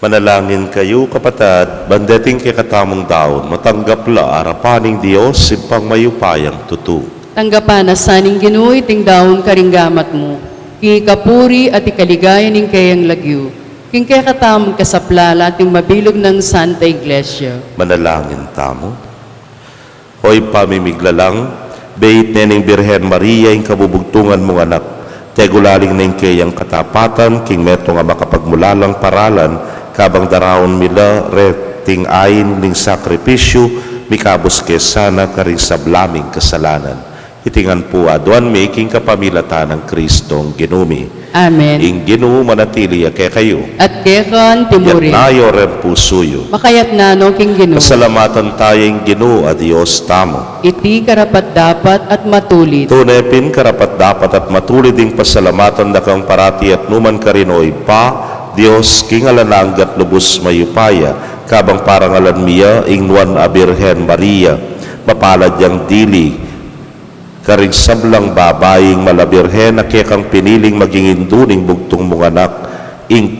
Manalangin kayo, kapatid, bandeting kay katamong daon, matanggap la arapaning Dios, simpang mayupayang tutu. Tanggapan na saning Ginoo iting daon karinggamat mo. King kapuri at ikaligaya ning kayang lagyo. King kaya katamong kasaplala ating mabilog ng Santa Iglesia. Manalangin tamo. Hoy pamimiglalang, bait nening Birhen Maria, yung kabubugtungan mong anak, tegulaling ning kayang katapatan, king meto nga makapagmulalang paralan, kabang darawon mila reting ayin ning sakripisyo, mikabos kesana karing sablaming kasalanan. Itingan po aduan making kapamilatan ng Kristong Ginumi. Amen. Ing Ginoo manatili kay kayo. At kekan timurin. Nayo ren pusuyo. Makayat nano king Ginoo. Pasalamatan tayong Ginoo a Dios tamo. Iti karapat dapat at matulit. Tunepin karapat dapat at matulid ding pasalamatan na kang parati at numan karinoy pa, Dios king alananggat lubos mayupaya, kabang parangalan miya ingnuan a Birhen Maria, mapalad yang dili, karing sablang babaying malabirhen na kekang piniling maging induning bugtong mong anak,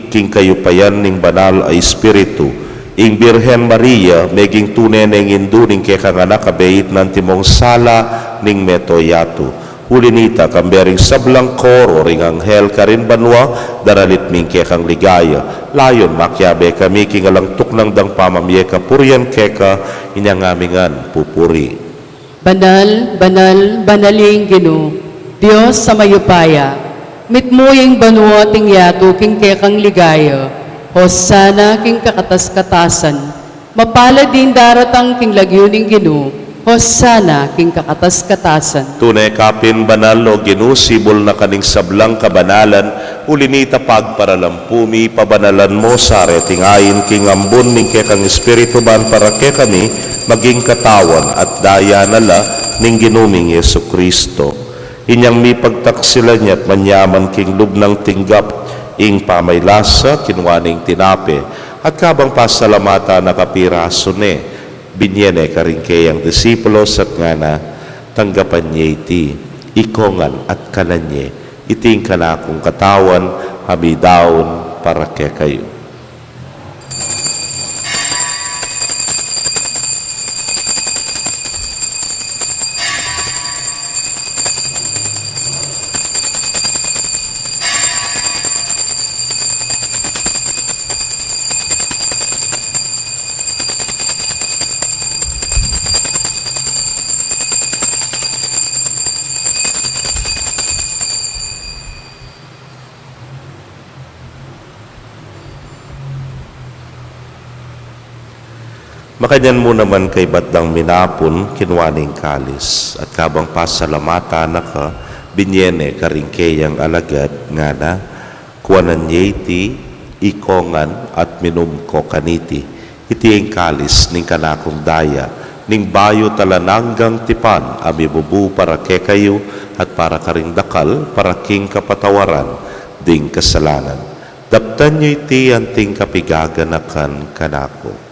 king kayupayan ning banal ay Espiritu, ing Birhen Maria, meging tunay na induning kekang anak abeit ng timong sala ning metoyato. Hulinita kambering sablang koro ring anghel karin banwa, daralit ming kekang ligaya. Layon makyabe kami kingalang tuknang dang pamamye kapurian keka, inyangamingan pupuri. Banal, banal, banaling Ginoo, Diyos sa mayupaya, mitmuying banwa ting yato king kekang ligaya, Hosana king kakatas-katasan, mapalad din daratang king lagyuning Ginoo, Hosana king kakatas-katasan. Tunay kapin banal o ginusibol na kaning sablang kabanalan, ulinita pagparalampumi, pabanalan mo sa areting ayin king ambon ning kekang Espiritu ban para ke kami, maging katawan at daya nala ning ginuming Yesu Kristo. Inyang mi pagtaksilan niya't manyaman king lubnang tinggap, ing pamaylasa kinwaning tinape, at kabang pasalamata nakapiraso ne, binyene karingkeyang disipulos at nga na tanggapan niya iti, ikongan at kananye, iting kanakong katawan, hamidaon para ke kayo. Makanyan mo naman kay batdang minapon, kinwaning kalis, at kabang pasalamata na ka, binyene karingkeyang alagad, nga na, kuwanan yeti, ikongan, at minum ko kaniti, iti ang kalis ning kanakong daya, ning bayo talananggang tipan, amibubu para ke kayo, at para karing dakal, para king kapatawaran, ding kasalanan. Daptan nyo iti anting kapigaganakan kanako.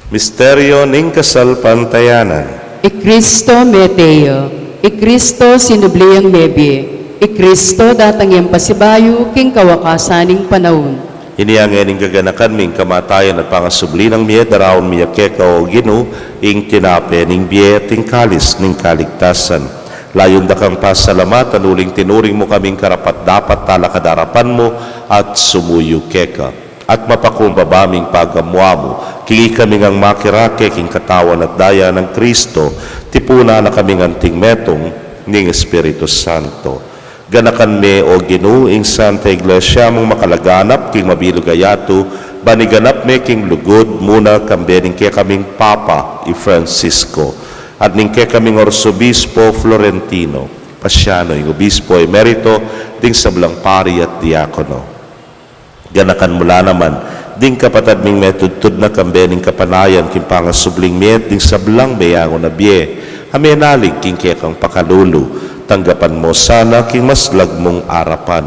Misteryo ning kasalpantayanan. Ikristo meteo, Ikristo sinubliyang nebie, Ikristo datang yung pasibayo king kawakasaning panahon. Iniangin ing gaganakan ming kamatayan at pangasubli ng miya darawon miya keka o ginu, ing tinape ning biye ting kalis ning kaligtasan. Layon da kang pasalamatan uling tinuring mo kaming karapat dapat talakadarapan mo at sumuyo keka. At mapakumbabaming pagamwa mo, kili kaming ang makirake king katawan at daya ng Kristo, tipuna na kaming anting metong ning Espiritu Santo. Ganakan me o Ginoo ing Santa Iglesia mong makalaganap king mabilugayato, baniganap me king lugod muna kambening kaya kaming Papa i Francisco, at ning kaya kaming Orsobispo Florentino, Pasyano ing Obispo Emerito, ding sablang pari at diakono. Ganakan mula naman, ding kapatad ming metudtud na kambening kapanayan, kimpangasubling miet, ding sablang mayango na biye, amenalig king kekang pakalulu, tanggapan mo sana king maslag mong arapan.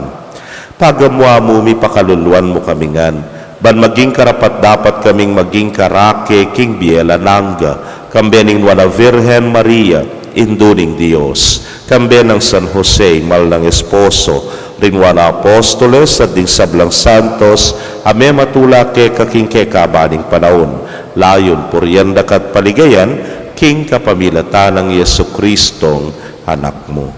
Pagamwa mo mi pakaluluan mo kamingan, ban maging karapat dapat kaming maging karake king biela nangga, kambening wana Virgen Maria, induning Dios, kambe ng San Jose, mal ng esposo, rinwa na apostoles at ding sablang santos, ame matula ke kaking ke kabaning panahon, layon puryanda kat paligayan, king kapamilata ng Yesu Kristong anak mo.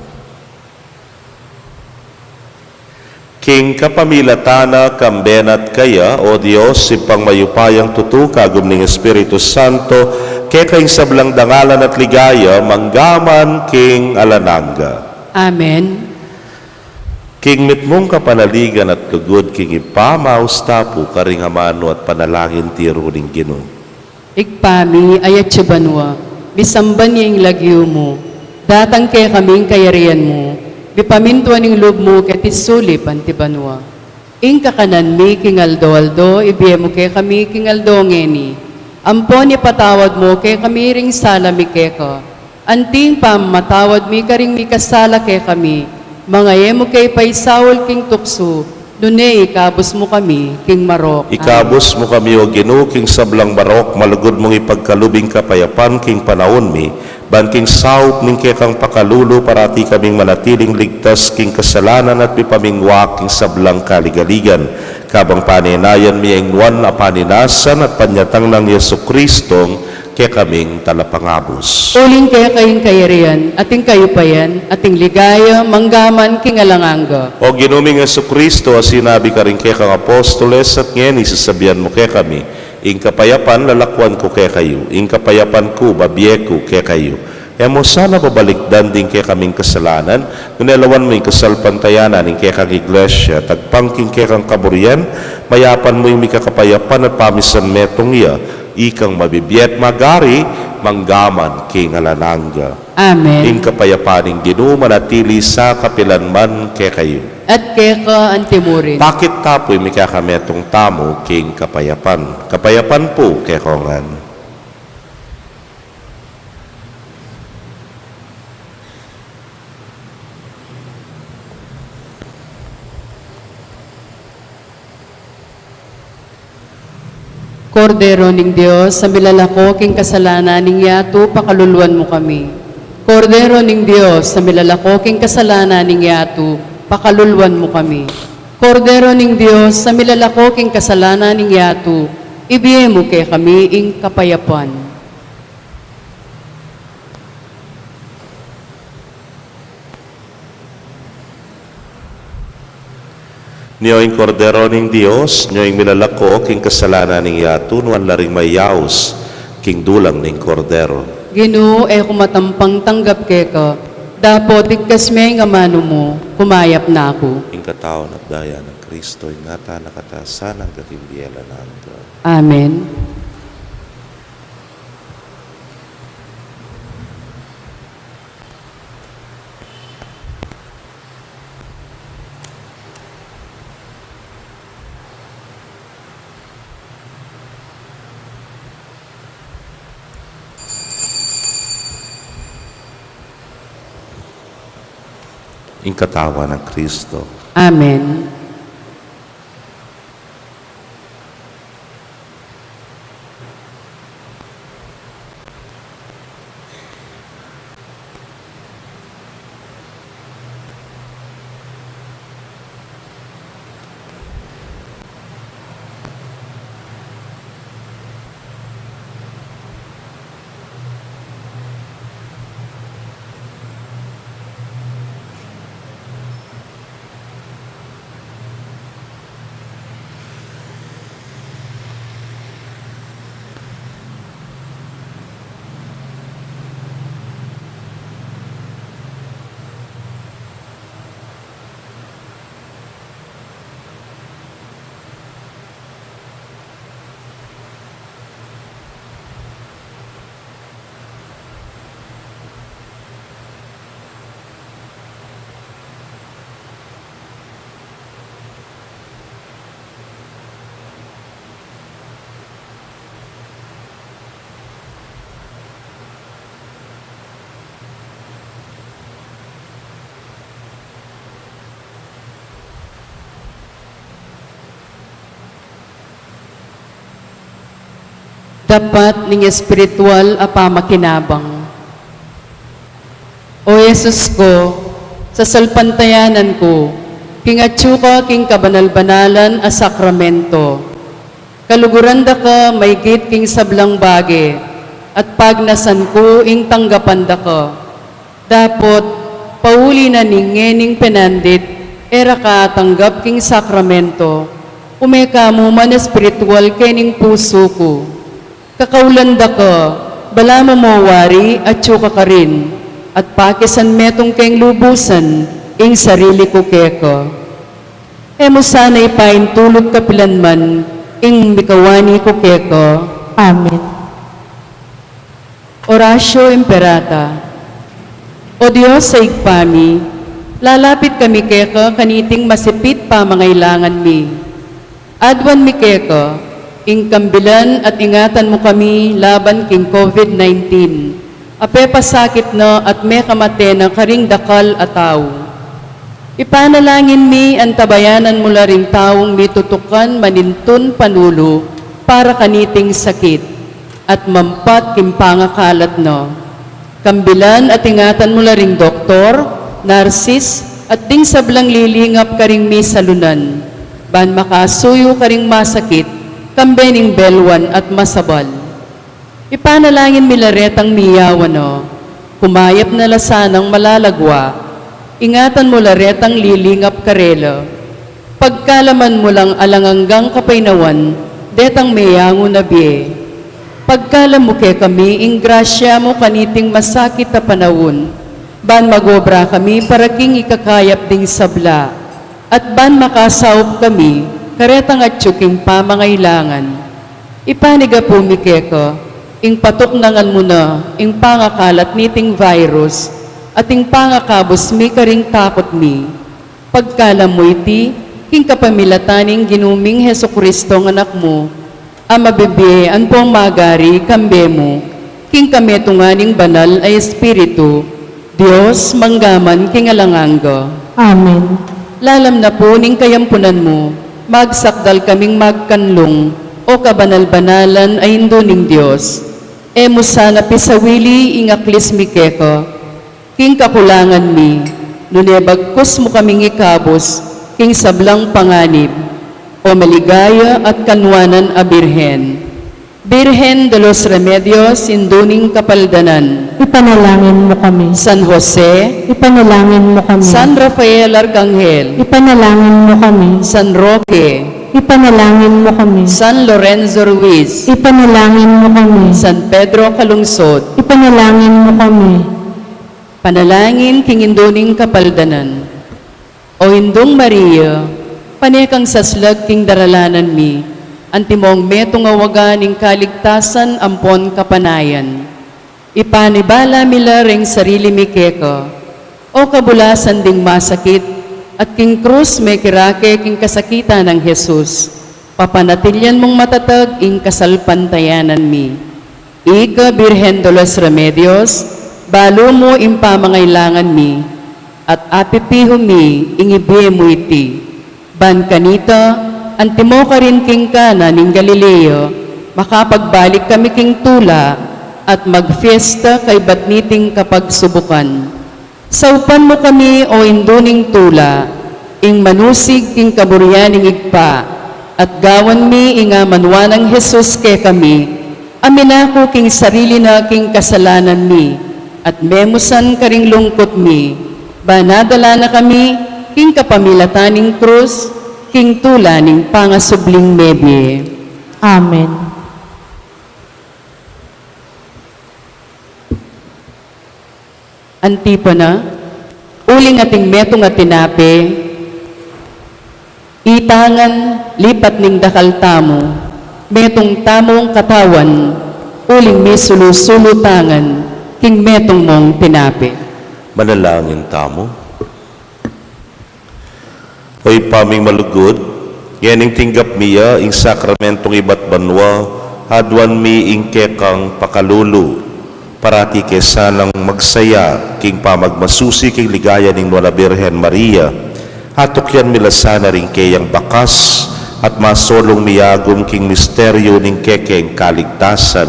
King kapamilatana kambenat kaya, o Diyos, sipang mayupayang tutu, kagum ng Espiritu Santo, ke kaing sablang dangalan at ligaya, manggaman king alananga. Amen. King mitmong kapanaligan at lugod, king ipamaus tapo, karing hamano at panalangin tiro ning Ginoo. Ikpami ayat siya banwa, bisamban niya yung lagyo mo, datang kaya kaming kayarian mo, bipamintuan ng loob mo ket isulip anti banwa. Ing kakanan mi king aldo, ibiye mo kaya kami king aldo ngeni, ampon ipatawad mo kaya kami ring sala mi keka, anting pamatawad mi karing mi kasala kaya kami, mga yemo kay paisawol king tukso, dunay ikabos mo kami, king marok. Ikabos mo kami o Ginoo, king sablang barok, malugod mong ipagkalubing kapayapan, king panahon mi, ban king saup ning kekang pakalulo, parati kaming manatiling ligtas, king kasalanan at pipamingwa, king sablang kaligaligan. Kabang paninayan mi ang nuan na paninasan at panyatang ng Yesu Kristong, kaya kaming talapangabos. Uling kaya kayong kayarian, ating kayupayan, ating ligaya, manggaman, king alanganga. O ginuming Yesu Kristo, sinabi ka rin kaya kang apostoles, at ngayon isasabihan mo kaya kami, ing kapayapan lalakwan ko kaya kayo, ing kapayapan ko babiye ko kaya kayo. Kaya mo sana babalikdan din kaya kaming kasalanan, nunelawan mo yung kasalpantayanan, ing kaya kang iglesia, tagpangking kaya kang kaburian, mayapan mo yung mikakapayapan at pamisan metong iya, ikang mabibiyet magari, manggaman king alananga. Amen. Ing kapayapaning Ginoo, manatili sa kapilanman kaya kayo. At keka antimurin. Bakit tapoy may kakametong tamo king kapayapan? Kapayapan po kaya kongan. Kordero ning Dios, sa milalako king kasalanan ning yato, pakaluluan mo kami. Kordero ning Dios, sa milalako king kasalanan ning yato, pakaluluan mo kami. Kordero ning Dios, sa milalako king kasalanan ning yato, ibiye mo kay kami ing kapayapan. Niyo'ing kordero ning Dios, niyo'ing milalako king kasalanan ning yato, nuan laring mayaos king dulang ning kordero. Ginoo ay kumatampang tanggap keka, dapat igkas may nga mano mo, kumayap na ako. Ing katao at daya ng Kristo, ingata nakatasan ang kakimbiela nato. Amen. Ing katawa ng Kristo. Amen. dapat ning espiritual a pamakinabang. O Jesus ko, sa salpantayanan ko, kingatsu ka king kabanal-banalan a sakramento. Kaluguran da ka may git king sablang bage, at pagnasan ko ing tanggapan da ka. Dapot, pauli na ning ngening penandit, era ka tanggap king sakramento, umeka mo man espiritual kening puso ko. Kakaulanda ka, bala mo mawari at tsuka ka rin, at pakisan metong keng lubusan, ing sarili ko keko. Emo sana'y paintulog kapilanman, ing mikawani ko keko. Amen. Oratio Imperata. O Diyos sa igpami, lalapit kami keko kaniting masipit pa mangailangan mi. Adwan mi keko, ing kambilan at ingatan mo kami laban king COVID-19. Ape pasakit no at may kamate na karing dakal ataw. Ipanalangin mi ang tabayanan mula ring taong mitutukan manintun panulo para kaniting sakit at mampat kimpangakalat no. Kambilan at ingatan mula ring doktor, narsis at ding sablang lilingap karing mi salunan. Ban makasuyo karing masakit, kambening belwan at masabal. Ipanalangin milaretang miyawano, kumayap na lasanang malalagwa, ingatan mo laretang lilingap karelo. Pagkalaman mo lang alanganggang kapainawan, detang mayango na biye. Pagkalam mo ke kami, ing grasya mo kaniting masakit na panahon, ban magobra kami para king ikakayap ding sabla, at ban makasawop kami, karetang at tsuking pamangailangan. Ipaniga po mi keko, ing patuknangan mo na, ing pangakalat niting virus, at ing pangakabos mi karing takot mi. Pagkalam mo iti, king kapamilataning ginuming Heso Kristo ng anak mo, amabibi ang pong magari kambe mo, king kametunganing banal ay Espiritu, Diyos manggaman king alanganggo. Amen. Lalam na po ning kayampunan mo, magsakdal kaming magkanlong, o kabanal-banalan ay hinduning Diyos. Emo sana pisawili ingaklis mi keko, king kakulangan mi, nunebagkos mo kaming ikabos, king sablang panganib, o maligaya at kanwanan a Birhen. Birhen de los Remedios, hinduning kapaldanan. Ipanalangin mo kami. San Jose, Ipanalangin mo kami. San Rafael Arcangel, Ipanalangin mo kami. San Roque, Ipanalangin mo kami. San Lorenzo Ruiz, Ipanalangin mo kami. San Pedro Calungsod, Ipanalangin mo kami. panalangin king hinduning kapaldanan. O Hindong Maria, panekang saslag king daralanan mi, antimong metong awagan ing kaligtasan ampon kapanayan. Ipanibala mila ring sarili mi keko, o kabulasan ding masakit, at king krus may kirake king kasakitan ng Jesus, papanatilyan mong matatag ing kasalpantayanan mi. Ika Birhen de los Remedios, balo mo impamangailangan mi, at apipiho mi ingibiye mo iti. Ban kanita, antimo ka rin king kana ning Galileo, makapagbalik kami king tula, at magfiesta kay batniting kapag subukan. Saupan mo kami o induning tula, ing manusig king kaburyaning igpa, at gawan mi inga manwanang Jesus ke kami, aminako king sarili na king kasalanan mi, at memusan karing lungkot mi, banadala na kami, king kapamilataning krus, king tula ning pangasubling mebye. Amen. Antipona, uling ating metong at tinape, itangan lipat ning dakal tamo, metong tamong katawan, uling may sulusulutangan, king metong mong tinape. Manalangin tamo. Oy paming malugod, yaning tinggap miya ing sakramentong iba't banwa, hadwan mi ing kekang pakalulu, parati kesanang magsaya, king pamagmasusi king ligaya ning Nuala Birhen Maria, hatok yan milasana ring kayang bakas, at masolong miyagom king misteryo ning kekeng kaligtasan.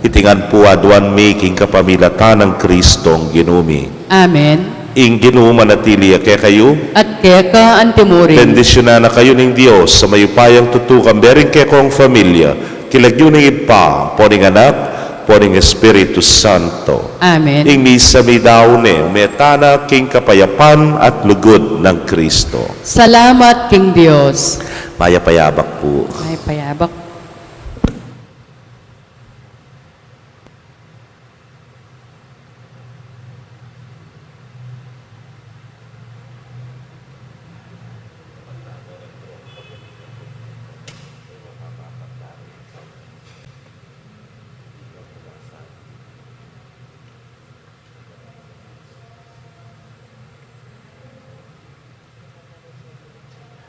Itingan po aduan mi king kapamilatan ng Kristong ginumi. Amen. Ing Ginoo manatili kay kayo. At kaya ka antimurin. Bendisyonan na kayo ng Diyos sa mayupayang tutukang bering kay kong familia. Kilagyuningid pa, poning anak, poning Espiritu Santo. Amen. Ing misa mi daune, metana king kapayapan at lugod ng Kristo. Salamat, King Diyos. Mayapayabak po. Ay payabak